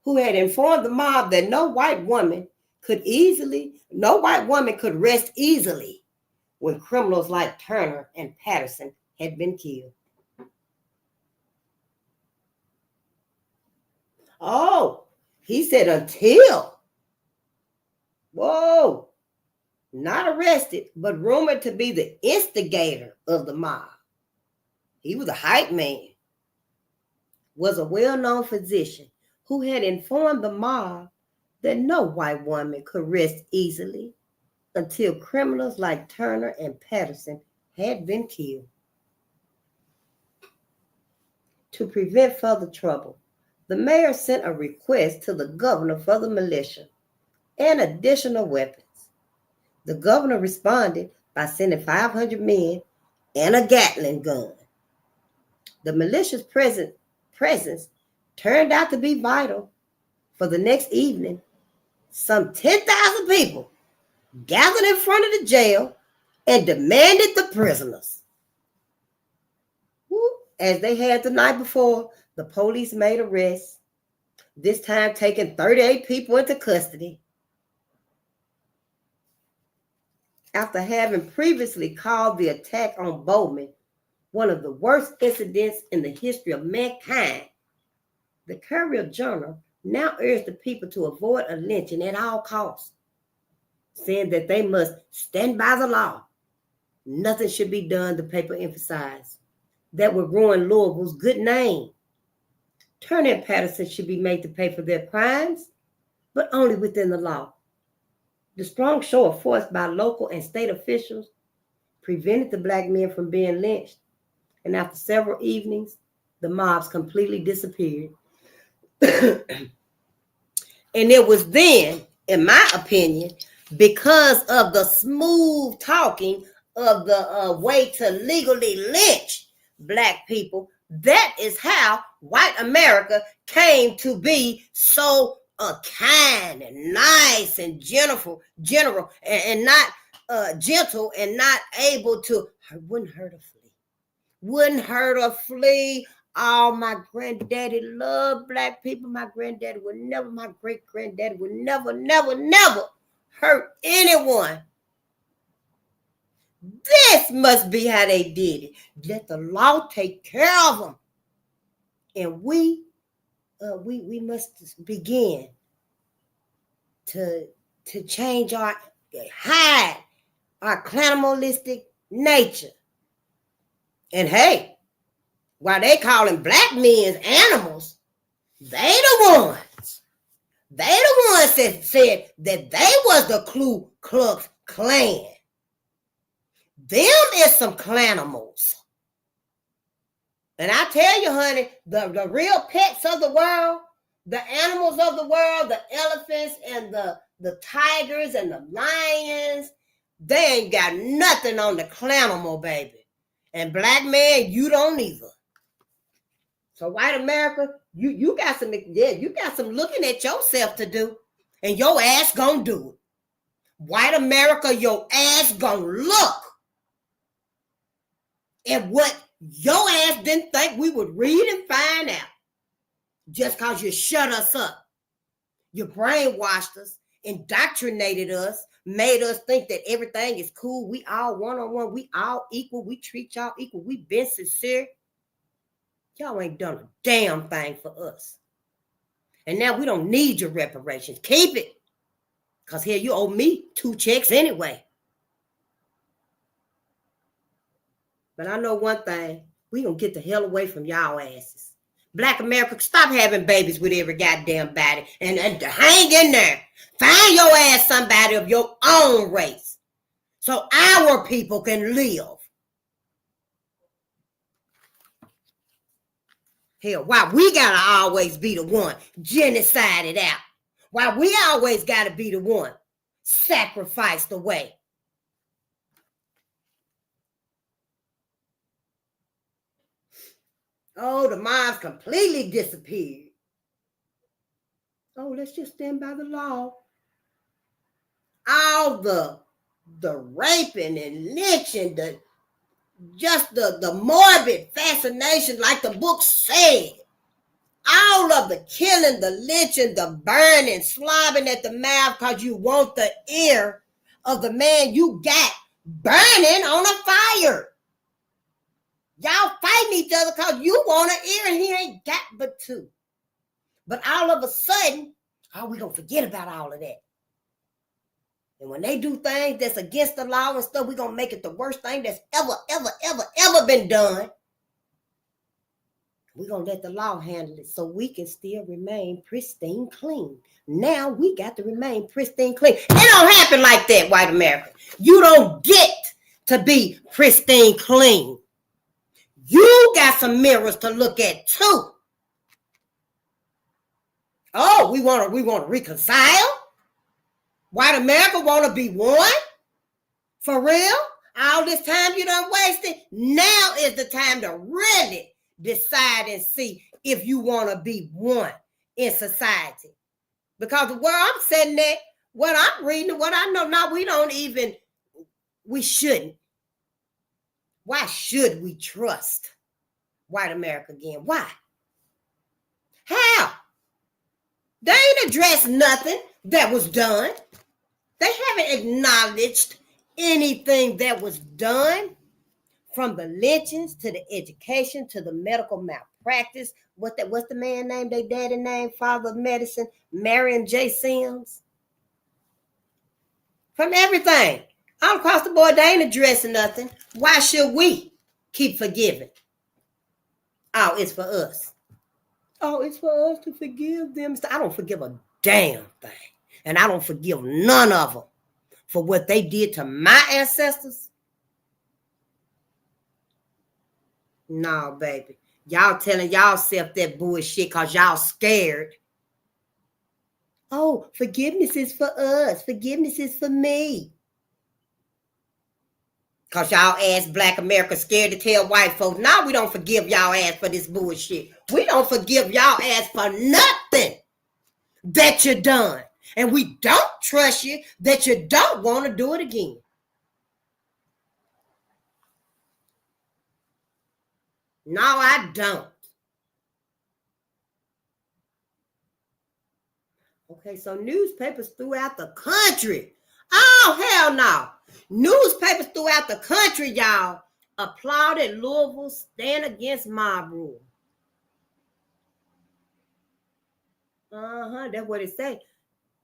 who had informed the mob that no white woman could rest easily when criminals like Turner and Patterson had been killed. Oh, he said until. Whoa. Not arrested, but rumored to be the instigator of the mob. He was a hype man. Was a well-known physician who had informed the mob that no white woman could rest easily until criminals like Turner and Patterson had been killed. To prevent further trouble, the mayor sent a request to the governor for the militia and additional weapons. The governor responded by sending 500 men and a Gatling gun. The militia's presence turned out to be vital, for the next evening, some 10,000 people gathered in front of the jail and demanded the prisoners. As they had the night before, the police made arrests, this time taking 38 people into custody. After having previously called the attack on Bowman one of the worst incidents in the history of mankind, The Courier Journal now urged the people to avoid a lynching at all costs, saying that they must stand by the law. Nothing should be done, the paper emphasized, that would ruin Louisville's good name. Turner and Patterson should be made to pay for their crimes, but only within the law. The strong show of force by local and state officials prevented the black men from being lynched, and after several evenings, the mobs completely disappeared. And it was then, in my opinion, because of the smooth talking of the way to legally lynch black people, that is how white America came to be so kind and nice and general and not gentle and not able to, wouldn't hurt a flea. Oh, my granddaddy loved black people. My granddaddy would never, my great granddaddy would never hurt anyone. This must be how they did it. Let the law take care of them. And we must begin to change hide our cannibalistic nature. And hey, while they calling black men animals, they the ones that said that they was the Ku Klux Klan. Them is some clanimals. And I tell you, honey, the real pets of the world, the animals of the world, the elephants and the tigers and the lions, they ain't got nothing on the clanimal, baby. And black man, you don't either. So white America, you got some looking at yourself to do, and your ass gonna do it. White America, your ass gonna look at what your ass didn't think we would read and find out. Just because you shut us up. You brainwashed us, indoctrinated us, made us think that everything is cool. We all one-on-one. We all equal. We treat y'all equal. We been sincere. Y'all ain't done a damn thing for us. And now we don't need your reparations. Keep it. Because here you owe me 2 checks anyway. But I know one thing. We gonna get the hell away from y'all asses. Black America, stop having babies with every goddamn body and hang in there. Find your ass somebody of your own race so our people can live. Hell, why we gotta always be the one genocided out? Why we always gotta be the one sacrificed away? Oh, the mobs completely disappeared. Oh, let's just stand by the law. All the raping and lynching, the morbid fascination, like the book said. All of the killing, the lynching, the burning, slobbing at the mouth because you want the ear of the man you got burning on a fire. Y'all fighting each other because you want an ear and he ain't got but 2. But all of a sudden, we gonna forget about all of that. And when they do things that's against the law and stuff, we gonna make it the worst thing that's ever been done. We're gonna let the law handle it so we can still remain pristine clean. Now we got to remain pristine clean. It don't happen like that, white America. You don't get to be pristine clean. You got some mirrors to look at too. Oh, we want to reconcile? White America want to be one? For real? All this time you done wasted? Now is the time to really decide and see if you want to be one in society. Because where I'm sitting at, what I'm reading, what I know now, we shouldn't. Why should we trust white America again? Why? How? They ain't addressed nothing that was done. They haven't acknowledged anything that was done, from the lynchings to the education to the medical malpractice. practice. What's the man name? They daddy name, father of medicine, Marion J. Sims. From everything. All across the board, they ain't addressing nothing. Why should we keep forgiving? Oh, it's for us. Oh, it's for us to forgive them. I don't forgive a damn thing. And I don't forgive none of them for what they did to my ancestors. No, baby. Y'all telling y'allself that bullshit because y'all scared. Oh, forgiveness is for us. Forgiveness is for me. Because y'all ass Black America scared to tell white folks, now we don't forgive y'all ass for this bullshit. We don't forgive y'all ass for nothing that you done. And we don't trust you that you don't want to do it again. No, I don't. Okay, so newspapers throughout the country. Oh, hell no. Newspapers throughout the country, y'all, applauded Louisville's stand against mob rule. That's what it say.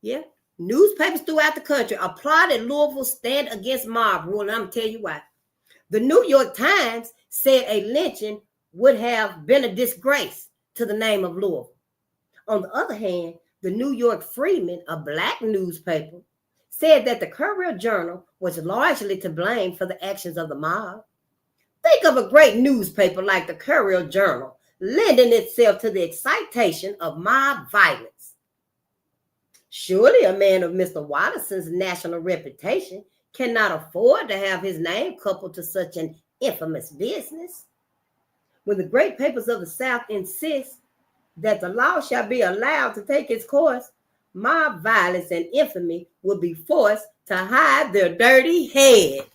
Yeah. Newspapers throughout the country applauded Louisville's stand against mob rule. And I'm going to tell you why. The New York Times said a lynching would have been a disgrace to the name of Louisville. On the other hand, the New York Freeman, a Black newspaper, said that the Courier Journal was largely to blame for the actions of the mob. Think of a great newspaper like the Courier Journal lending itself to the excitation of mob violence. Surely a man of Mr. Watterson's national reputation cannot afford to have his name coupled to such an infamous business. When the great papers of the South insist that the law shall be allowed to take its course, mob violence and infamy will be forced to hide their dirty head.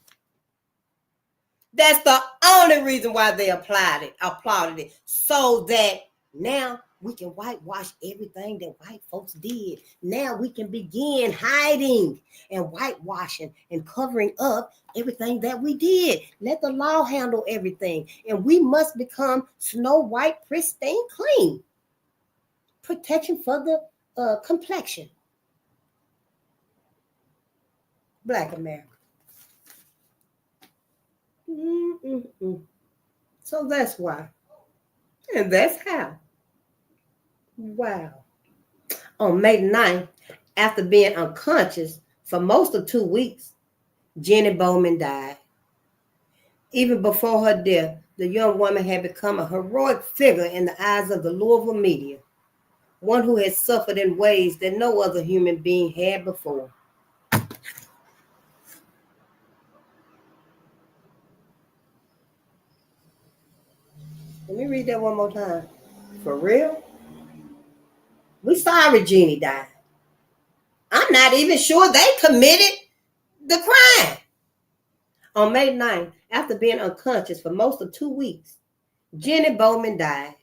That's the only reason why they applauded it, so that now we can whitewash everything that white folks did. Now we can begin hiding and whitewashing and covering up everything that we did. Let the law handle everything. And we must become Snow White, pristine, clean. Protection for the complexion. Black America. So that's why. And that's how. Wow. On May 9th, after being unconscious for most of 2 weeks, Jenny Bowman died. Even before her death, the young woman had become a heroic figure in the eyes of the Louisville media, one who had suffered in ways that no other human being had before. Let me read that one more time. For real? We sorry Jeannie died. I'm not even sure they committed the crime. On May 9th, after being unconscious for most of 2 weeks, Jenny Bowman died.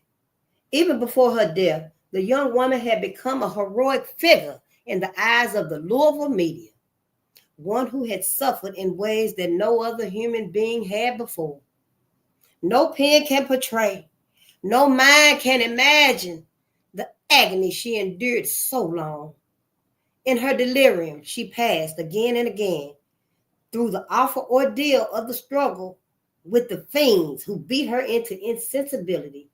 Even before her death, the young woman had become a heroic figure in the eyes of the Louisville media, one who had suffered in ways that no other human being had before. No pen can portray, no mind can imagine the agony she endured so long. In her delirium, she passed again and again through the awful ordeal of the struggle with the fiends who beat her into insensibility.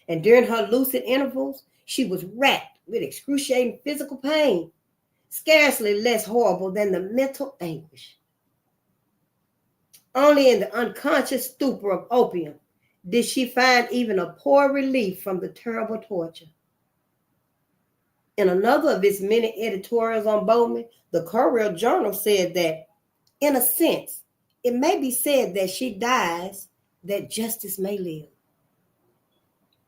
And during her lucid intervals, she was racked with excruciating physical pain, scarcely less horrible than the mental anguish. Only in the unconscious stupor of opium did she find even a poor relief from the terrible torture. In another of its many editorials on Bowman, the Courier Journal said that, in a sense, it may be said that she dies that justice may live.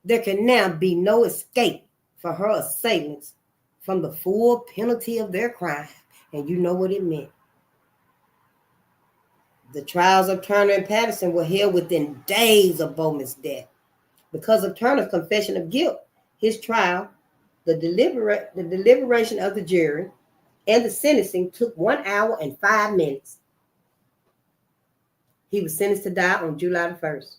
There can now be no escape for her assailants from the full penalty of their crime. And you know what it meant. The trials of Turner and Patterson were held within days of Bowman's death. Because of Turner's confession of guilt, his trial, the deliberation of the jury, and the sentencing took 1 hour and 5 minutes. He was sentenced to die on July the 1st.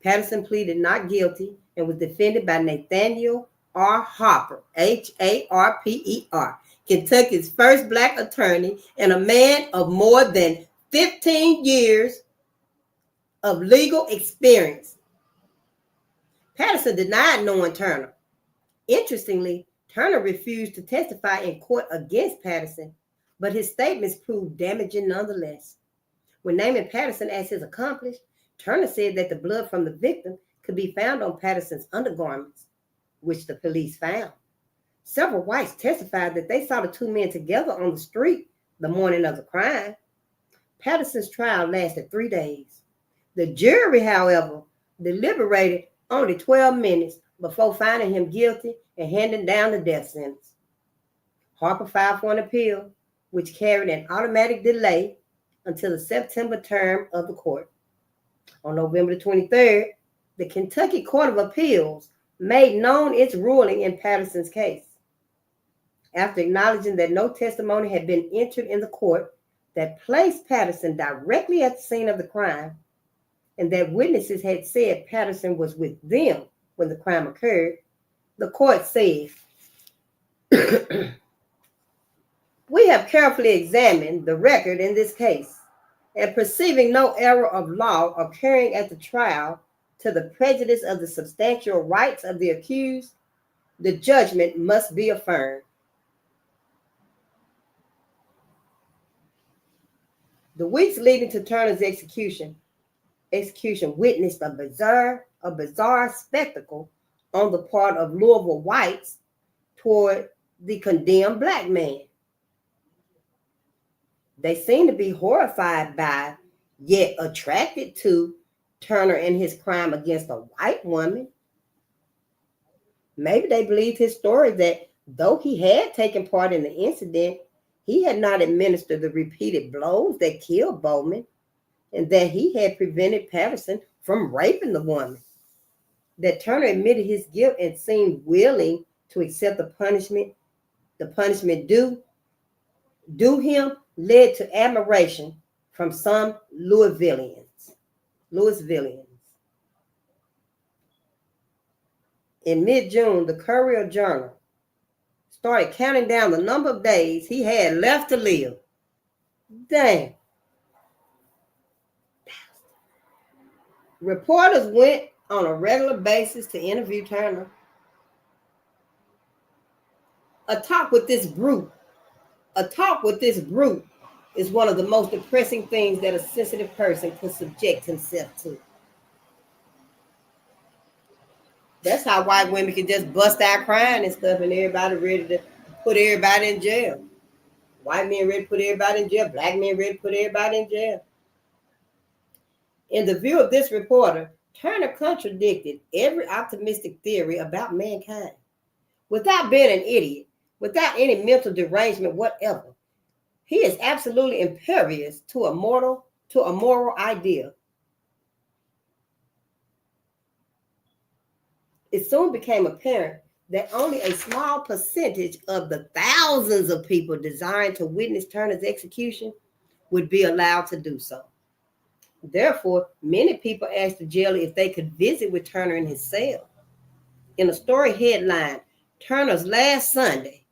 Patterson pleaded not guilty and was defended by Nathaniel R. Harper, Harper, Kentucky's first black attorney and a man of more than 15 years of legal experience. Patterson denied knowing Turner. Interestingly, Turner refused to testify in court against Patterson, but his statements proved damaging nonetheless. When naming Patterson as his accomplice, Turner said that the blood from the victim could be found on Patterson's undergarments, which the police found. Several whites testified that they saw the two men together on the street the morning of the crime. Patterson's trial lasted 3 days. The jury, however, deliberated only 12 minutes before finding him guilty and handing down the death sentence. Harper filed for an appeal, which carried an automatic delay until the September term of the court. On November 23rd, the Kentucky Court of Appeals made known its ruling in Patterson's case. After acknowledging that no testimony had been entered in the court that placed Patterson directly at the scene of the crime, and that witnesses had said Patterson was with them when the crime occurred, the court said, "We have carefully examined the record in this case, and perceiving no error of law occurring at the trial to the prejudice of the substantial rights of the accused, the judgment must be affirmed." The weeks leading to Turner's execution witnessed a bizarre spectacle on the part of Louisville whites toward the condemned black man. They seemed to be horrified by, yet attracted to, Turner and his crime against a white woman. Maybe they believed his story that though he had taken part in the incident, he had not administered the repeated blows that killed Bowman, and that he had prevented Patterson from raping the woman. That Turner admitted his guilt and seemed willing to accept the punishment due him led to admiration from some Louisvillians. In mid-June, the Courier-Journal started counting down the number of days he had left to live. Dang. Reporters went on a regular basis to interview Turner. A talk with this brute is one of the most depressing things that a sensitive person could subject himself to. That's how white women can just bust out crying and stuff, and everybody ready to put everybody in jail. White men ready to put everybody in jail. Black men ready to put everybody in jail. In the view of this reporter, Turner contradicted every optimistic theory about mankind. Without being an idiot, without any mental derangement whatever, he is absolutely impervious to a moral idea. It soon became apparent that only a small percentage of the thousands of people desiring to witness Turner's execution would be allowed to do so. Therefore, many people asked the jailer if they could visit with Turner in his cell. In a story headline, "Turner's Last Sunday,"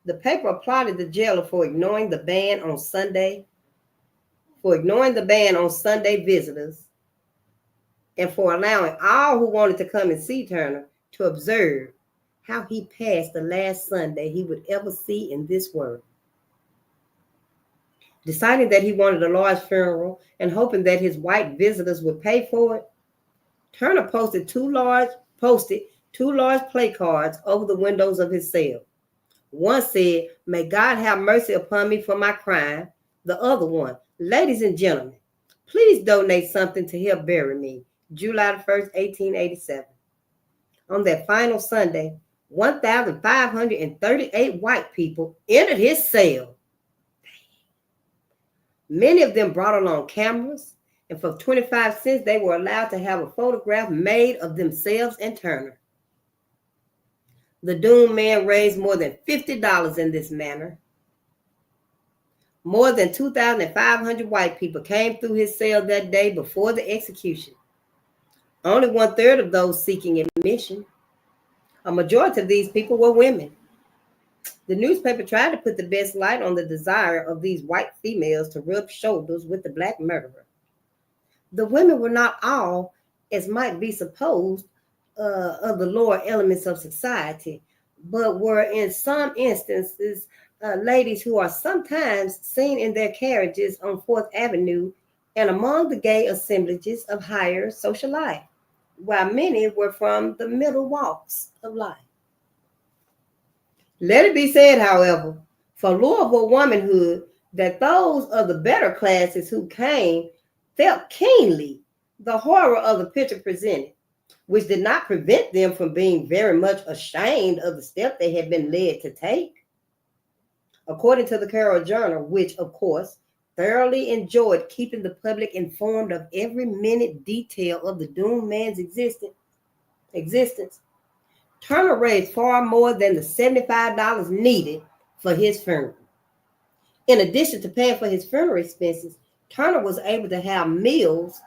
the paper applauded the jailer for ignoring the ban on Sunday visitors, and for allowing all who wanted to come and see Turner to observe how he passed the last Sunday he would ever see in this world. Deciding that he wanted a large funeral and hoping that his white visitors would pay for it, Turner posted two large play cards over the windows of his cell. One said, "May God have mercy upon me for my crime." The other one, "Ladies and gentlemen, please donate something to help bury me. July 1st, 1887. On that final Sunday, 1,538 white people entered his cell. Many of them brought along cameras, and for 25 cents, they were allowed to have a photograph made of themselves and Turner. The doomed man raised more than $50 in this manner. More than 2,500 white people came through his cell that day before the execution. Only 1/3 of those seeking admission. A majority of these people were women. The newspaper tried to put the best light on the desire of these white females to rub shoulders with the black murderer. The women were not all, as might be supposed, of the lower elements of society, but were in some instances ladies who are sometimes seen in their carriages on 4th Avenue and among the gay assemblages of higher social life, while many were from the middle walks of life. Let it be said, however, for Louisville womanhood, that those of the better classes who came felt keenly the horror of the picture presented, which did not prevent them from being very much ashamed of the step they had been led to take. According to the Carroll Journal, which, of course, thoroughly enjoyed keeping the public informed of every minute detail of the doomed man's existence, Turner raised far more than the $75 needed for his funeral. In addition to paying for his funeral expenses, Turner was able to have meals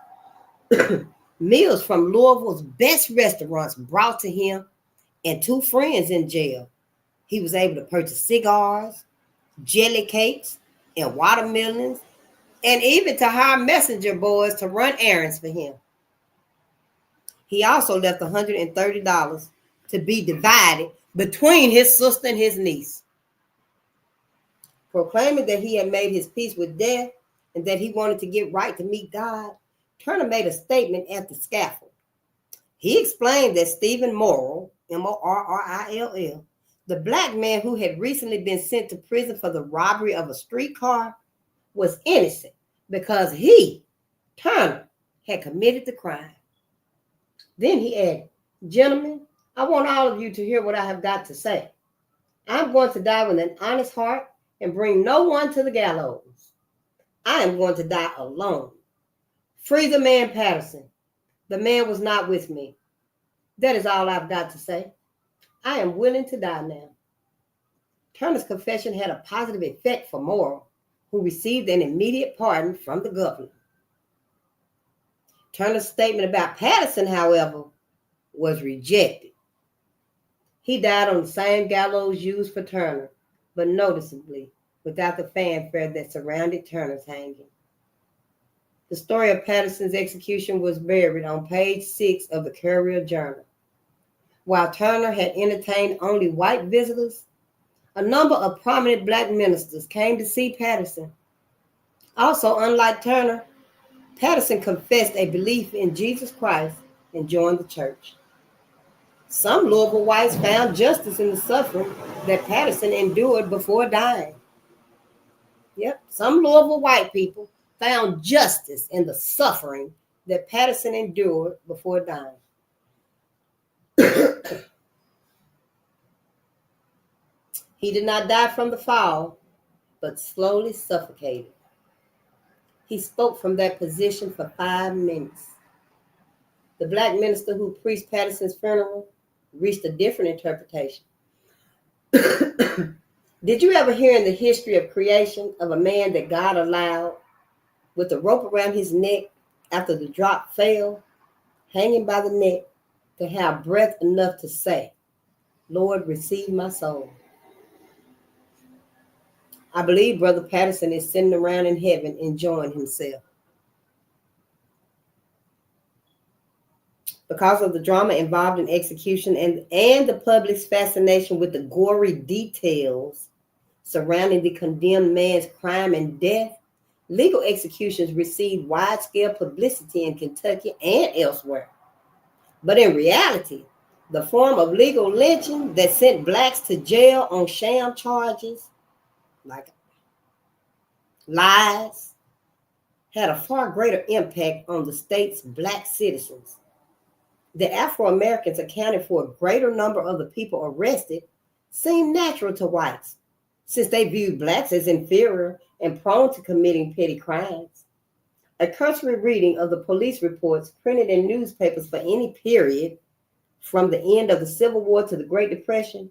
from Louisville's best restaurants brought to him and 2 friends in jail. He was able to purchase cigars, jelly cakes, and watermelons, and even to hire messenger boys to run errands for him. He also left $130 to be divided between his sister and his niece. Proclaiming that he had made his peace with death and that he wanted to get right to meet God, Turner made a statement at the scaffold. He explained that Stephen Morrill, Morrill, the black man who had recently been sent to prison for the robbery of a streetcar, was innocent because he, Turner, had committed the crime. Then he added, "Gentlemen, I want all of you to hear what I have got to say. I'm going to die with an honest heart and bring no one to the gallows. I am going to die alone. Free the man Patterson. The man was not with me. That is all I've got to say. I am willing to die now." Turner's confession had a positive effect for Morrill, who received an immediate pardon from the governor. Turner's statement about Patterson, however, was rejected. He died on the same gallows used for Turner, but noticeably without the fanfare that surrounded Turner's hanging. The story of Patterson's execution was buried on page 6 of the Courier Journal. While Turner had entertained only white visitors, a number of prominent black ministers came to see Patterson. Also, unlike Turner, Patterson confessed a belief in Jesus Christ and joined the church. Some Louisville whites found justice in the suffering that Patterson endured before dying. Yep, some Louisville white people found justice in the suffering that Patterson endured before dying. He did not die from the fall, but slowly suffocated. He spoke from that position for 5 minutes. The black minister who preached Patterson's funeral reached a different interpretation. Did you ever hear in the history of creation of a man that God allowed, with a rope around his neck after the drop fell, hanging by the neck, to have breath enough to say, "Lord, receive my soul"? I believe Brother Patterson is sitting around in heaven enjoying himself. Because of the drama involved in execution and the public's fascination with the gory details surrounding the condemned man's crime and death, legal executions received wide-scale publicity in Kentucky and elsewhere. But in reality, the form of legal lynching that sent blacks to jail on sham charges, like lies, had a far greater impact on the state's black citizens. The Afro-Americans accounted for a greater number of the people arrested seemed natural to whites, since they viewed blacks as inferior and prone to committing petty crimes. A cursory reading of the police reports printed in newspapers for any period, from the end of the Civil War to the Great Depression,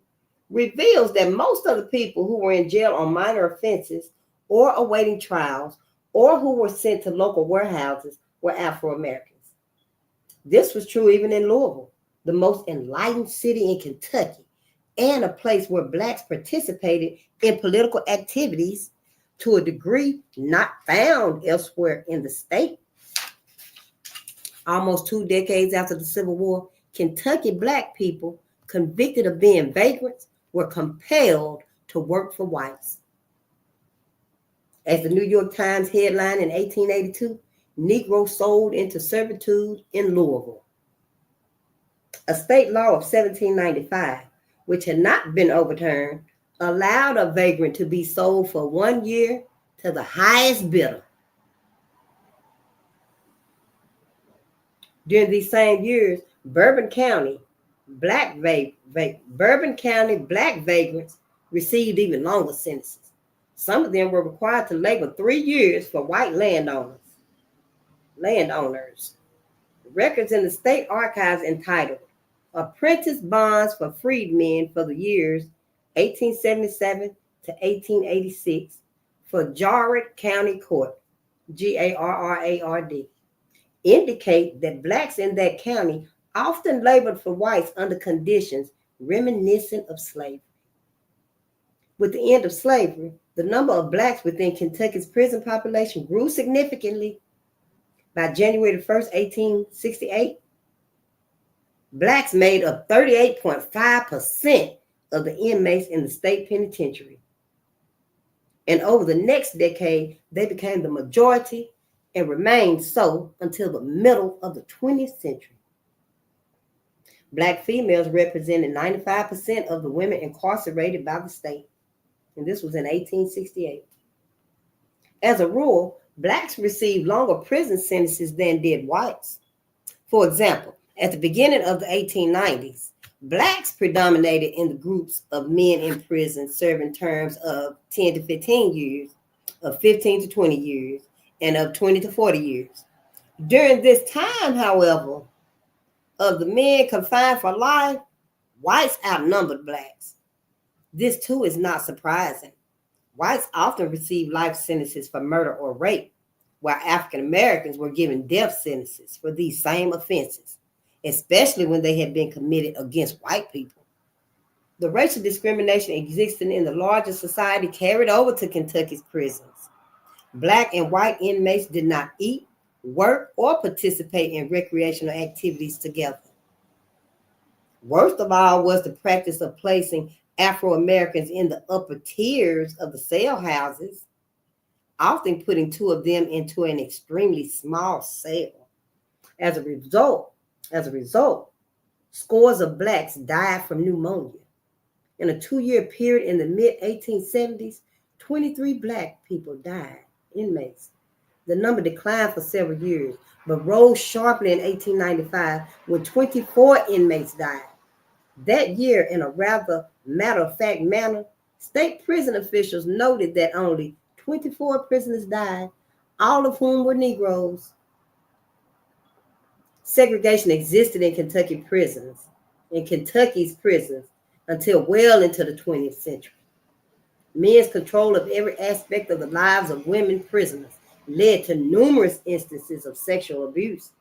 reveals that most of the people who were in jail on minor offenses or awaiting trials or who were sent to local warehouses were Afro-Americans. This was true even in Louisville, the most enlightened city in Kentucky, and a place where blacks participated in political activities to a degree not found elsewhere in the state. Almost 2 decades after the Civil War, Kentucky black people convicted of being vagrants were compelled to work for whites. As the New York Times headlined in 1882, Negroes sold into servitude in Louisville. A state law of 1795, which had not been overturned, allowed a vagrant to be sold for 1 year to the highest bidder. During these same years, Bourbon County black vagrants received even longer sentences. Some of them were required to labor 3 years for white landowners. Records in the state archives entitled Apprentice Bonds for Freedmen for the years 1877 to 1886 for Jarrett County Court, Garrard, indicate that blacks in that county often labored for whites under conditions reminiscent of slavery. With the end of slavery, the number of blacks within Kentucky's prison population grew significantly. By January 1st, 1868, blacks made up 38.5% of the inmates in the state penitentiary. And over the next decade, they became the majority and remained so until the middle of the 20th century. Black females represented 95% of the women incarcerated by the state, and this was in 1868. As a rule, blacks received longer prison sentences than did whites. For example, at the beginning of the 1890s, blacks predominated in the groups of men in prison serving terms of 10 to 15 years, of 15 to 20 years, and of 20 to 40 years. During this time, however, of the men confined for life, whites outnumbered blacks. This too is not surprising. Whites often received life sentences for murder or rape, while African Americans were given death sentences for these same offenses, especially when they had been committed against white people. The racial discrimination existing in the larger society carried over to Kentucky's prisons. Black and white inmates did not eat, work, or participate in recreational activities together. Worst of all was the practice of placing Afro-Americans in the upper tiers of the cell houses, often putting 2 of them into an extremely small cell. As a result, scores of blacks died from pneumonia. In a 2-year period in the mid-1870s, 23 black people died, inmates. The number declined for several years, but rose sharply in 1895 when 24 inmates died. That year, in a rather matter-of-fact manner, state prison officials noted that only 24 prisoners died, all of whom were Negroes. Segregation existed in Kentucky's prisons, until well into the 20th century. Men's control of every aspect of the lives of women prisoners led to numerous instances of sexual abuse.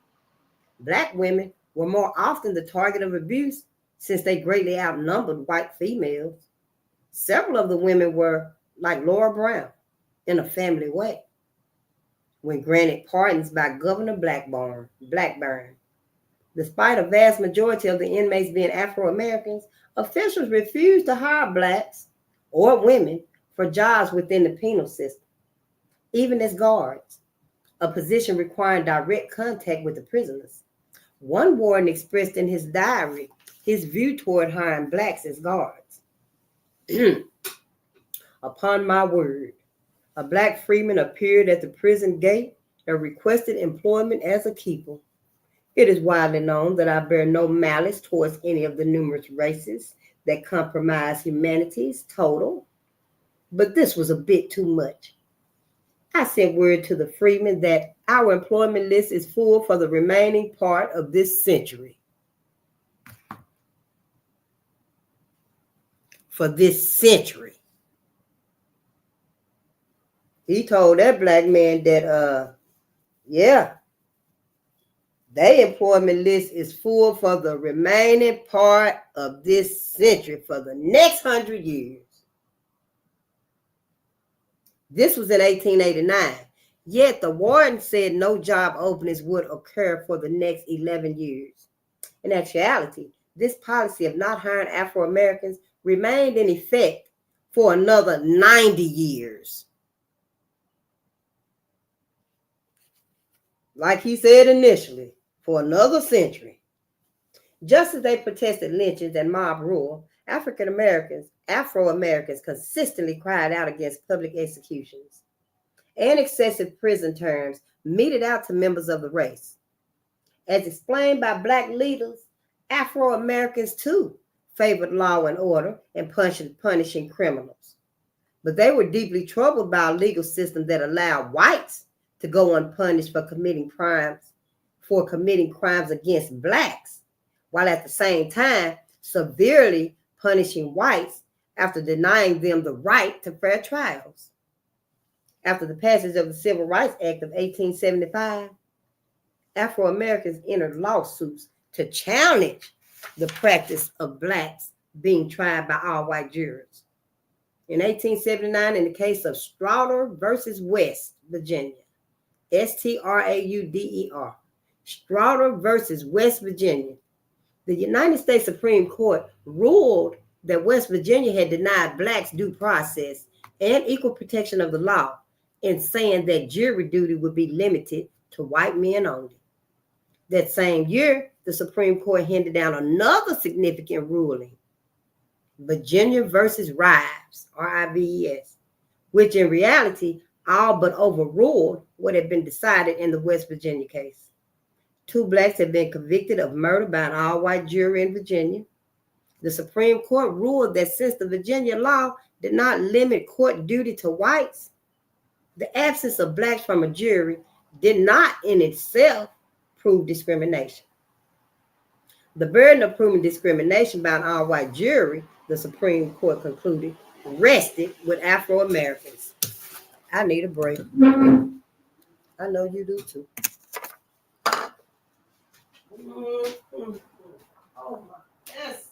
Black women were more often the target of abuse since they greatly outnumbered white females. Several of the women were like Laura Brown in a family way, when granted pardons by Governor Blackburn. Despite a vast majority of the inmates being Afro-Americans, officials refused to hire blacks or women for jobs within the penal system, even as guards, a position requiring direct contact with the prisoners. One warden expressed in his diary his view toward hiring blacks as guards. Upon my word, a black freeman appeared at the prison gate and requested employment as a keeper. It is widely known that I bear no malice towards any of the numerous races that comprise humanity's total, but this was a bit too much. I sent word to the freeman that our employment list is full for the remaining part of this century. He told that black man that, Their employment list is full for the remaining part of this century for the next 100 years. This was in 1889. Yet the warden said no job openings would occur for the next 11 years. In actuality, this policy of not hiring Afro-Americans remained in effect for another 90 years. Like he said initially, for another century. Just as they protested lynchings and mob rule, Afro-Americans consistently cried out against public executions and excessive prison terms meted out to members of the race. As explained by Black leaders, Afro-Americans too favored law and order and punishing criminals. But they were deeply troubled by a legal system that allowed whites to go unpunished for committing crimes against Blacks, while at the same time severely punishing whites after denying them the right to fair trials. After the passage of the Civil Rights Act of 1875, Afro-Americans entered lawsuits to challenge the practice of Blacks being tried by all-white jurors. In 1879, in the case of Strouder versus West Virginia, Strauder, Strouder versus West Virginia, the United States Supreme Court ruled that West Virginia had denied Blacks due process and equal protection of the law in saying that jury duty would be limited to white men only. That same year, the Supreme Court handed down another significant ruling, Virginia versus Rives, R-I-V-E-S, which in reality all but overruled what had been decided in the West Virginia case. 2 Blacks had been convicted of murder by an all-white jury in Virginia. The Supreme Court ruled that since the Virginia law did not limit court duty to whites, the absence of Blacks from a jury did not in itself prove discrimination. The burden of proving discrimination by an all-white jury, the Supreme Court concluded, rested with Afro-Americans. I need a break. I know you do too. Oh my goodness.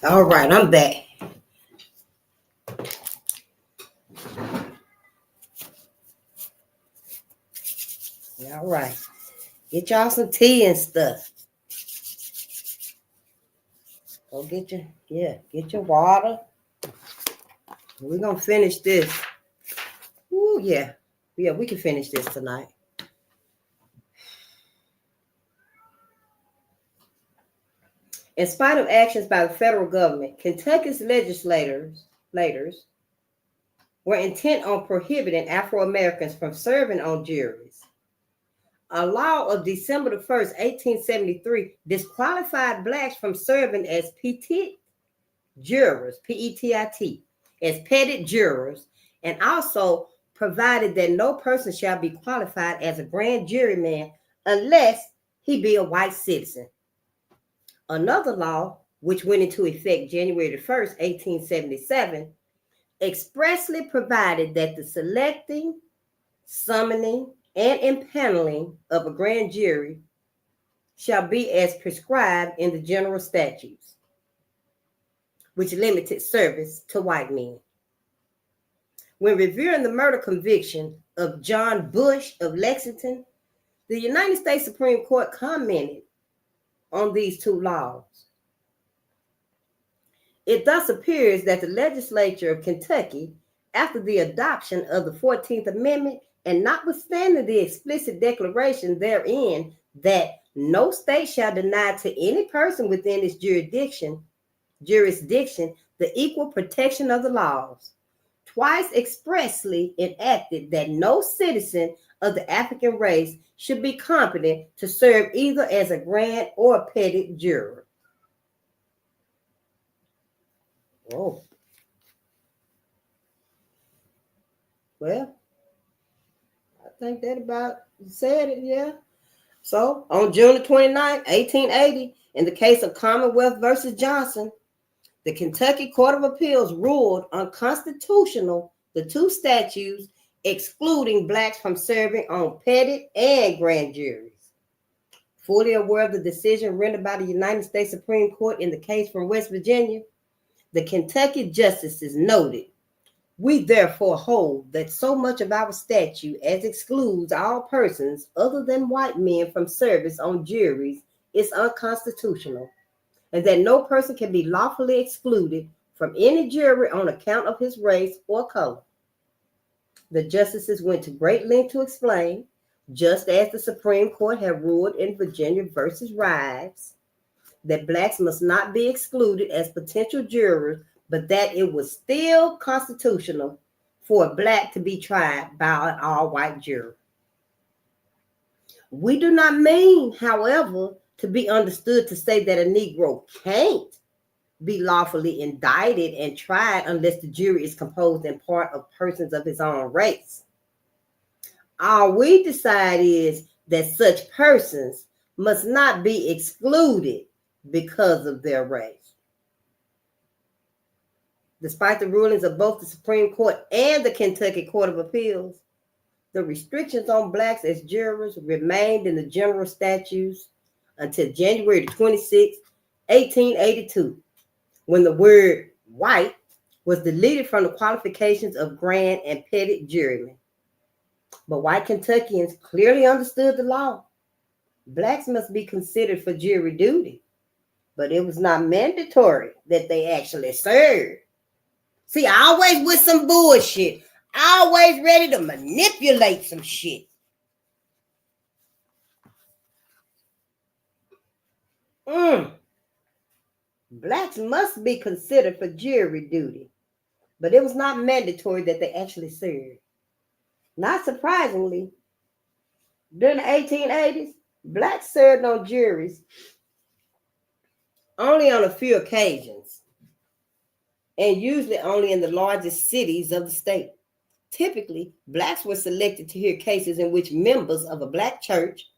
All right, I'm back. All right. Get y'all some tea and stuff. Go get your water. We're gonna finish this. Ooh, yeah. Yeah, we can finish this tonight. In spite of actions by the federal government, Kentucky's legislators were intent on prohibiting Afro-Americans from serving on juries. A law of December 1st, 1873 disqualified blacks from serving as petit jurors, P-E-T-I-T, as petit jurors, and also provided that no person shall be qualified as a grand juryman unless he be a white citizen. Another law, which went into effect January 1st, 1877, expressly provided that the selecting, summoning, and impaneling of a grand jury shall be as prescribed in the general statutes, which limited service to white men. When reviewing the murder conviction of John Bush of Lexington, the United States Supreme Court commented on these two laws. It thus appears that the legislature of Kentucky, after the adoption of the 14th Amendment, and notwithstanding the explicit declaration therein that no state shall deny to any person within its jurisdiction the equal protection of the laws, twice expressly enacted that no citizen of the African race should be competent to serve either as a grand or a petit juror. Oh. Well, I think that about said it, yeah. So, on June 29, 1880, in the case of Commonwealth versus Johnson, the Kentucky Court of Appeals ruled unconstitutional the two statutes excluding blacks from serving on petit and grand juries. Fully aware of the decision rendered by the United States Supreme Court in the case from West Virginia, the Kentucky justices noted, "We therefore hold that so much of our statute as excludes all persons other than white men from service on juries is unconstitutional, and that no person can be lawfully excluded from any jury on account of his race or color." The justices went to great length to explain, just as the Supreme Court had ruled in Virginia versus Rives, that blacks must not be excluded as potential jurors, but that it was still constitutional for a black to be tried by an all-white jury. We do not mean, however, to be understood to say that a Negro can't be lawfully indicted and tried unless the jury is composed in part of persons of his own race. All we decide is that such persons must not be excluded because of their race. Despite the rulings of both the Supreme Court and the Kentucky Court of Appeals, the restrictions on blacks as jurors remained in the general statutes until January 26, 1882, when the word white was deleted from the qualifications of grand and petit jurymen. But white Kentuckians clearly understood the law. Blacks must be considered for jury duty, but it was not mandatory that they actually serve. See, always with some bullshit, always ready to manipulate some shit. Blacks must be considered for jury duty, but it was not mandatory that they actually serve. Not surprisingly, during the 1880s, blacks served on juries only on a few occasions, and usually only in the largest cities of the state. Typically, blacks were selected to hear cases in which members of a black church,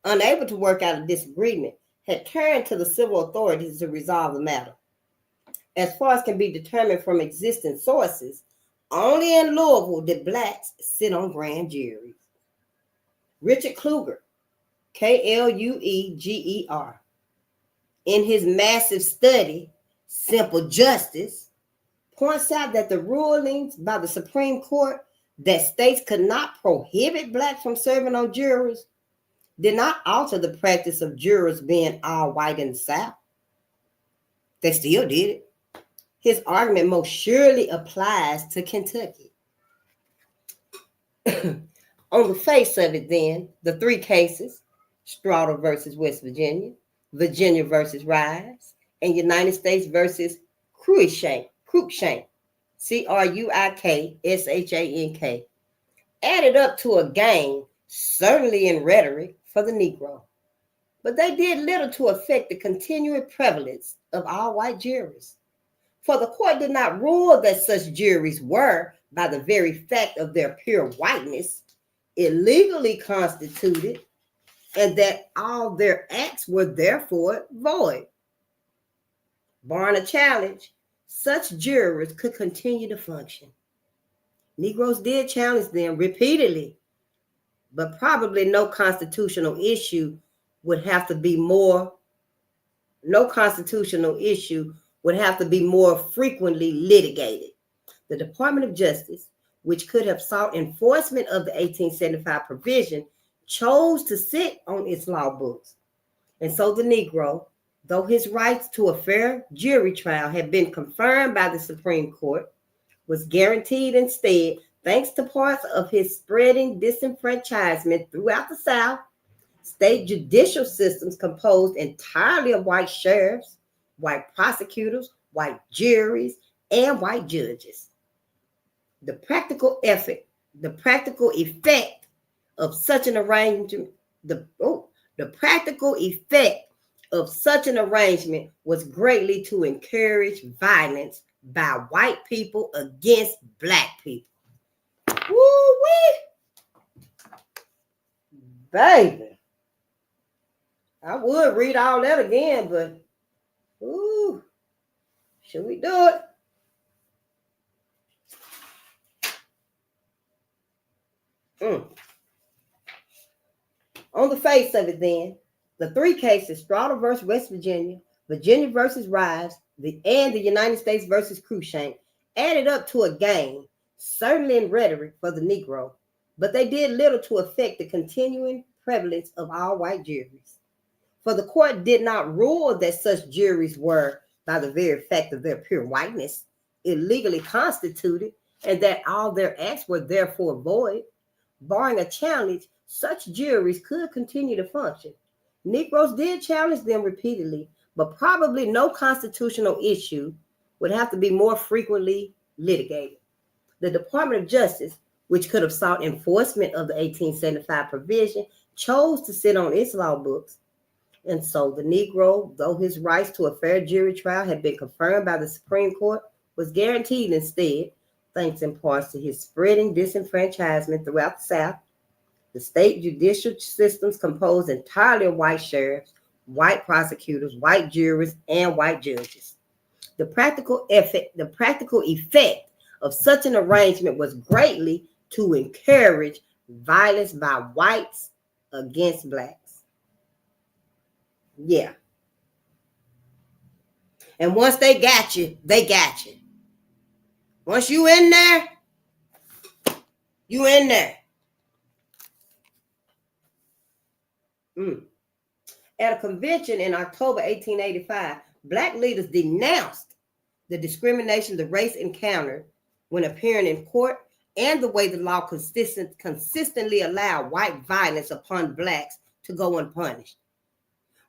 unable to work out a disagreement, had turned to the civil authorities to resolve the matter. As far as can be determined from existing sources, only in Louisville did blacks sit on grand juries. Richard Kluger, Klueger, in his massive study Simple Justice points out that the rulings by the Supreme Court that states could not prohibit blacks from serving on juries did not alter the practice of jurors being all white in the South. They still did it. His argument most surely applies to Kentucky. On the face of it, then, the three cases, Stroughter versus West Virginia, Virginia versus Rives, and United States versus Cruikshank, Cruikshank, added up to a gain, certainly in rhetoric, for the Negro. But they did little to affect the continuing prevalence of all white juries. For the court did not rule that such juries were, by the very fact of their pure whiteness, illegally constituted, and that all their acts were therefore void. Barring a challenge, such jurors could continue to function. Negroes did challenge them repeatedly, but probably no constitutional issue would have to be more frequently litigated. The Department of Justice, which could have sought enforcement of the 1875 provision, chose to sit on its law books. And so the Negro, though his rights to a fair jury trial had been confirmed by the Supreme Court, was guaranteed instead, thanks to parts of his spreading disenfranchisement throughout the South, state judicial systems composed entirely of white sheriffs, white prosecutors, white juries, and white judges. The practical effect of such an arrangement, was greatly to encourage violence by white people against black people. Woo-wee! Baby. I would read all that again, but should we do it? On the face of it, then, the three cases, Stroughter versus West Virginia, Virginia versus Rives, and the United States versus Cruikshank, added up to a gain, certainly in rhetoric, for the Negro, but they did little to affect the continuing prevalence of all white juries. For the court did not rule that such juries were, by the very fact of their pure whiteness, illegally constituted, and that all their acts were therefore void. Barring a challenge, such juries could continue to function. Negroes did challenge them repeatedly, but probably no constitutional issue would have to be more frequently litigated. The Department of Justice, which could have sought enforcement of the 1875 provision, chose to sit on its law books. And so the Negro, though his rights to a fair jury trial had been confirmed by the Supreme Court, was guaranteed instead, thanks in part to his spreading disenfranchisement throughout the South, the state judicial systems composed entirely of white sheriffs, white prosecutors, white jurors, and white judges. The practical effect of such an arrangement was greatly to encourage violence by whites against blacks. Yeah. And once they got you, they got you. Once you in there, you in there. At a convention in October 1885, black leaders denounced the discrimination the race encountered when appearing in court and the way the law consistently allowed white violence upon blacks to go unpunished.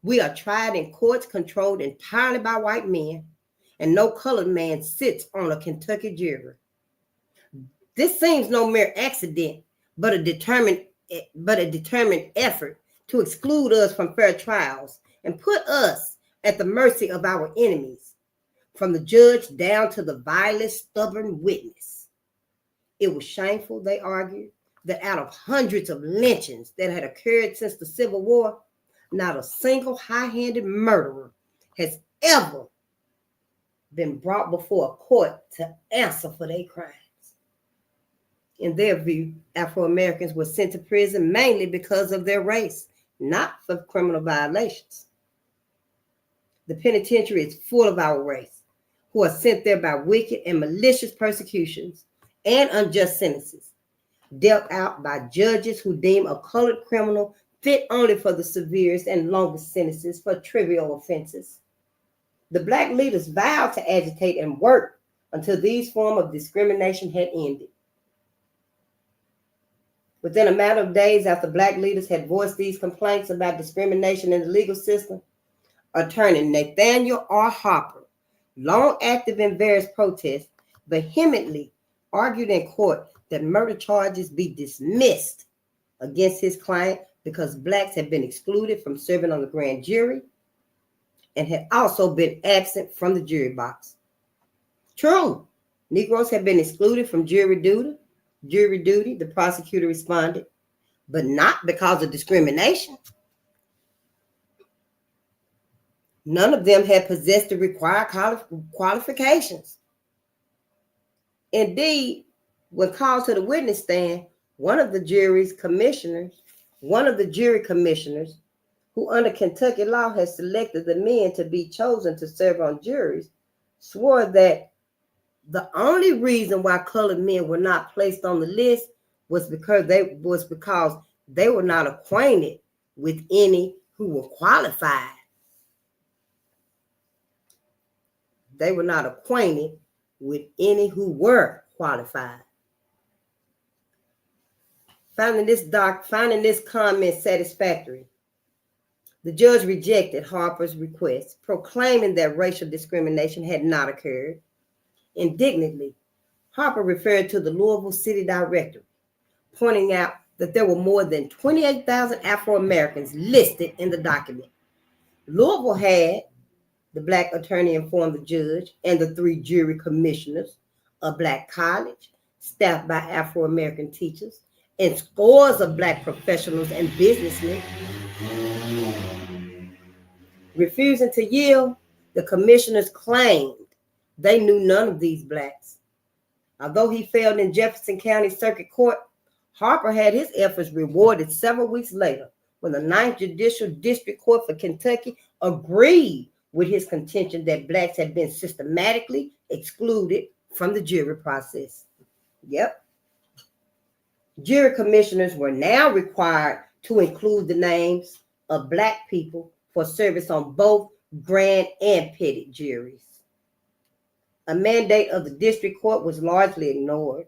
We are tried in courts controlled entirely by white men, and no colored man sits on a Kentucky jury. This seems no mere accident, but a determined effort to exclude us from fair trials and put us at the mercy of our enemies, from the judge down to the vilest, stubborn witness. It was shameful, they argued, that out of hundreds of lynchings that had occurred since the Civil War, not a single high-handed murderer has ever been brought before a court to answer for their crimes. In their view, Afro-Americans were sent to prison mainly because of their race, not for criminal violations. The penitentiary is full of our race, who are sent there by wicked and malicious persecutions and unjust sentences, dealt out by judges who deem a colored criminal fit only for the severest and longest sentences for trivial offenses. The Black leaders vowed to agitate and work until these forms of discrimination had ended. Within a matter of days after Black leaders had voiced these complaints about discrimination in the legal system, Attorney Nathaniel R. Harper, long active in various protests, vehemently argued in court that murder charges be dismissed against his client because Blacks had been excluded from serving on the grand jury and had also been absent from the jury box. True, Negroes had been excluded from jury duty, the prosecutor responded, but not because of discrimination. None of them had possessed the required qualifications. Indeed, when called to the witness stand, one of the jury commissioners, who under Kentucky law had selected the men to be chosen to serve on juries, swore that the only reason why colored men were not placed on the list was because they were not acquainted with any who were qualified. They were not acquainted with any who were qualified. Finding this comment satisfactory, the judge rejected Harper's request, proclaiming that racial discrimination had not occurred. Indignantly, Harper referred to the Louisville City Directory, pointing out that there were more than 28,000 Afro-Americans listed in the document. Louisville had, the Black attorney informed the judge and the 3 jury commissioners, a Black college staffed by Afro-American teachers, and scores of Black professionals and businessmen. Refusing to yield, the commissioners claimed they knew none of these Blacks. Although he failed in Jefferson County Circuit Court, Harper had his efforts rewarded several weeks later when the 9th Judicial District Court for Kentucky agreed with his contention that Blacks had been systematically excluded from the jury process. Yep. Jury commissioners were now required to include the names of Black people for service on both grand and petty juries. A mandate of the district court was largely ignored.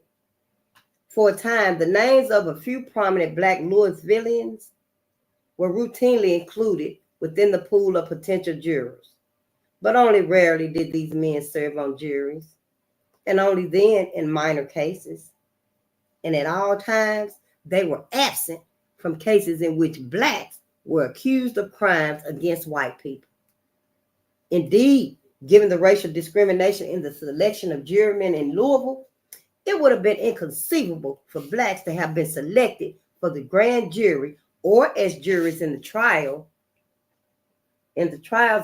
For a time, the names of a few prominent Black Louisvillians were routinely included within the pool of potential jurors, but only rarely did these men serve on juries, and only then in minor cases. And at all times, they were absent from cases in which Blacks were accused of crimes against white people. Indeed, given the racial discrimination in the selection of jurymen in Louisville, it would have been inconceivable for Blacks to have been selected for the grand jury or as jurors in the trials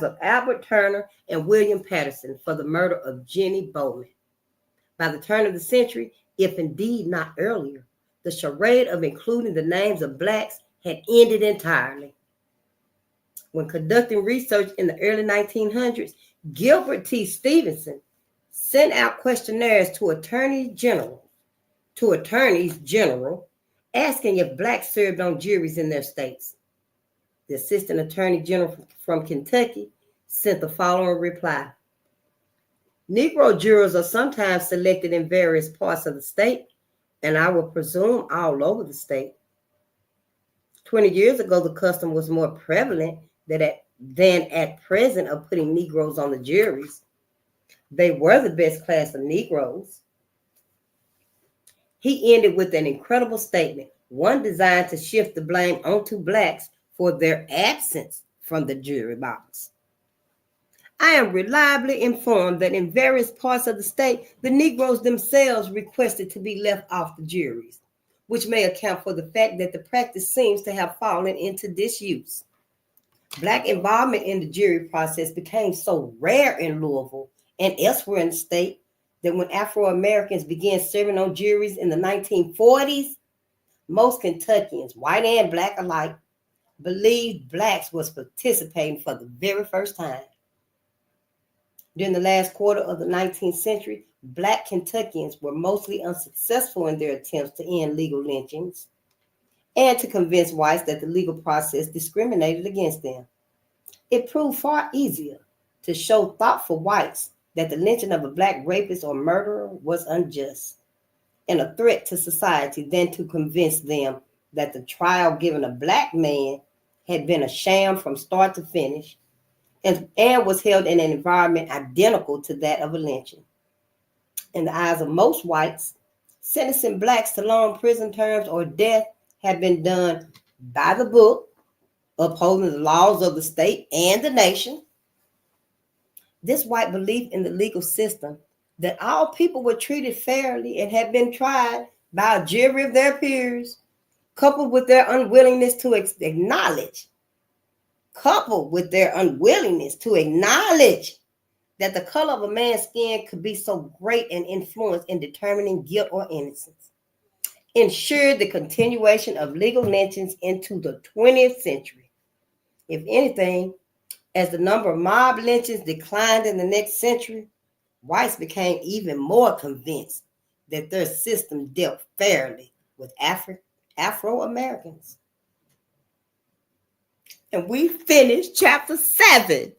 of Albert Turner and William Patterson for the murder of Jenny Bowman. By the turn of the century, if indeed not earlier, the charade of including the names of Blacks had ended entirely. When conducting research in the early 1900s, Gilbert T. Stevenson sent out questionnaires to attorneys general, asking if Blacks served on juries in their states. The assistant attorney general from Kentucky sent the following reply: Negro jurors are sometimes selected in various parts of the state, and I will presume all over the state. 20 years ago, the custom was more prevalent than at present of putting Negroes on the juries. They were the best class of Negroes. He ended with an incredible statement, one designed to shift the blame onto Blacks for their absence from the jury box. I am reliably informed that in various parts of the state, the Negroes themselves requested to be left off the juries, which may account for the fact that the practice seems to have fallen into disuse. Black involvement in the jury process became so rare in Louisville and elsewhere in the state that when Afro-Americans began serving on juries in the 1940s, most Kentuckians, white and Black alike, believed Blacks was participating for the very first time. During the last quarter of the 19th century, Black Kentuckians were mostly unsuccessful in their attempts to end legal lynchings and to convince whites that the legal process discriminated against them. It proved far easier to show thoughtful whites that the lynching of a Black rapist or murderer was unjust and a threat to society than to convince them that the trial given a Black man had been a sham from start to finish and was held in an environment identical to that of a lynching. In the eyes of most whites, sentencing Blacks to long prison terms or death had been done by the book, upholding the laws of the state and the nation. This white belief in the legal system that all people were treated fairly and had been tried by a jury of their peers, coupled with their unwillingness to acknowledge that the color of a man's skin could be so great an influence in determining guilt or innocence, ensured the continuation of legal lynchings into the 20th century. If anything, as the number of mob lynchings declined in the next century, whites became even more convinced that their system dealt fairly with Afro-Americans. And we finished chapter 7.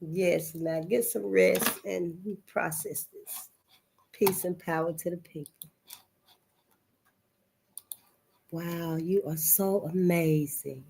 Yes, now get some rest and we process this. Peace and power to the people. Wow, you are so amazing.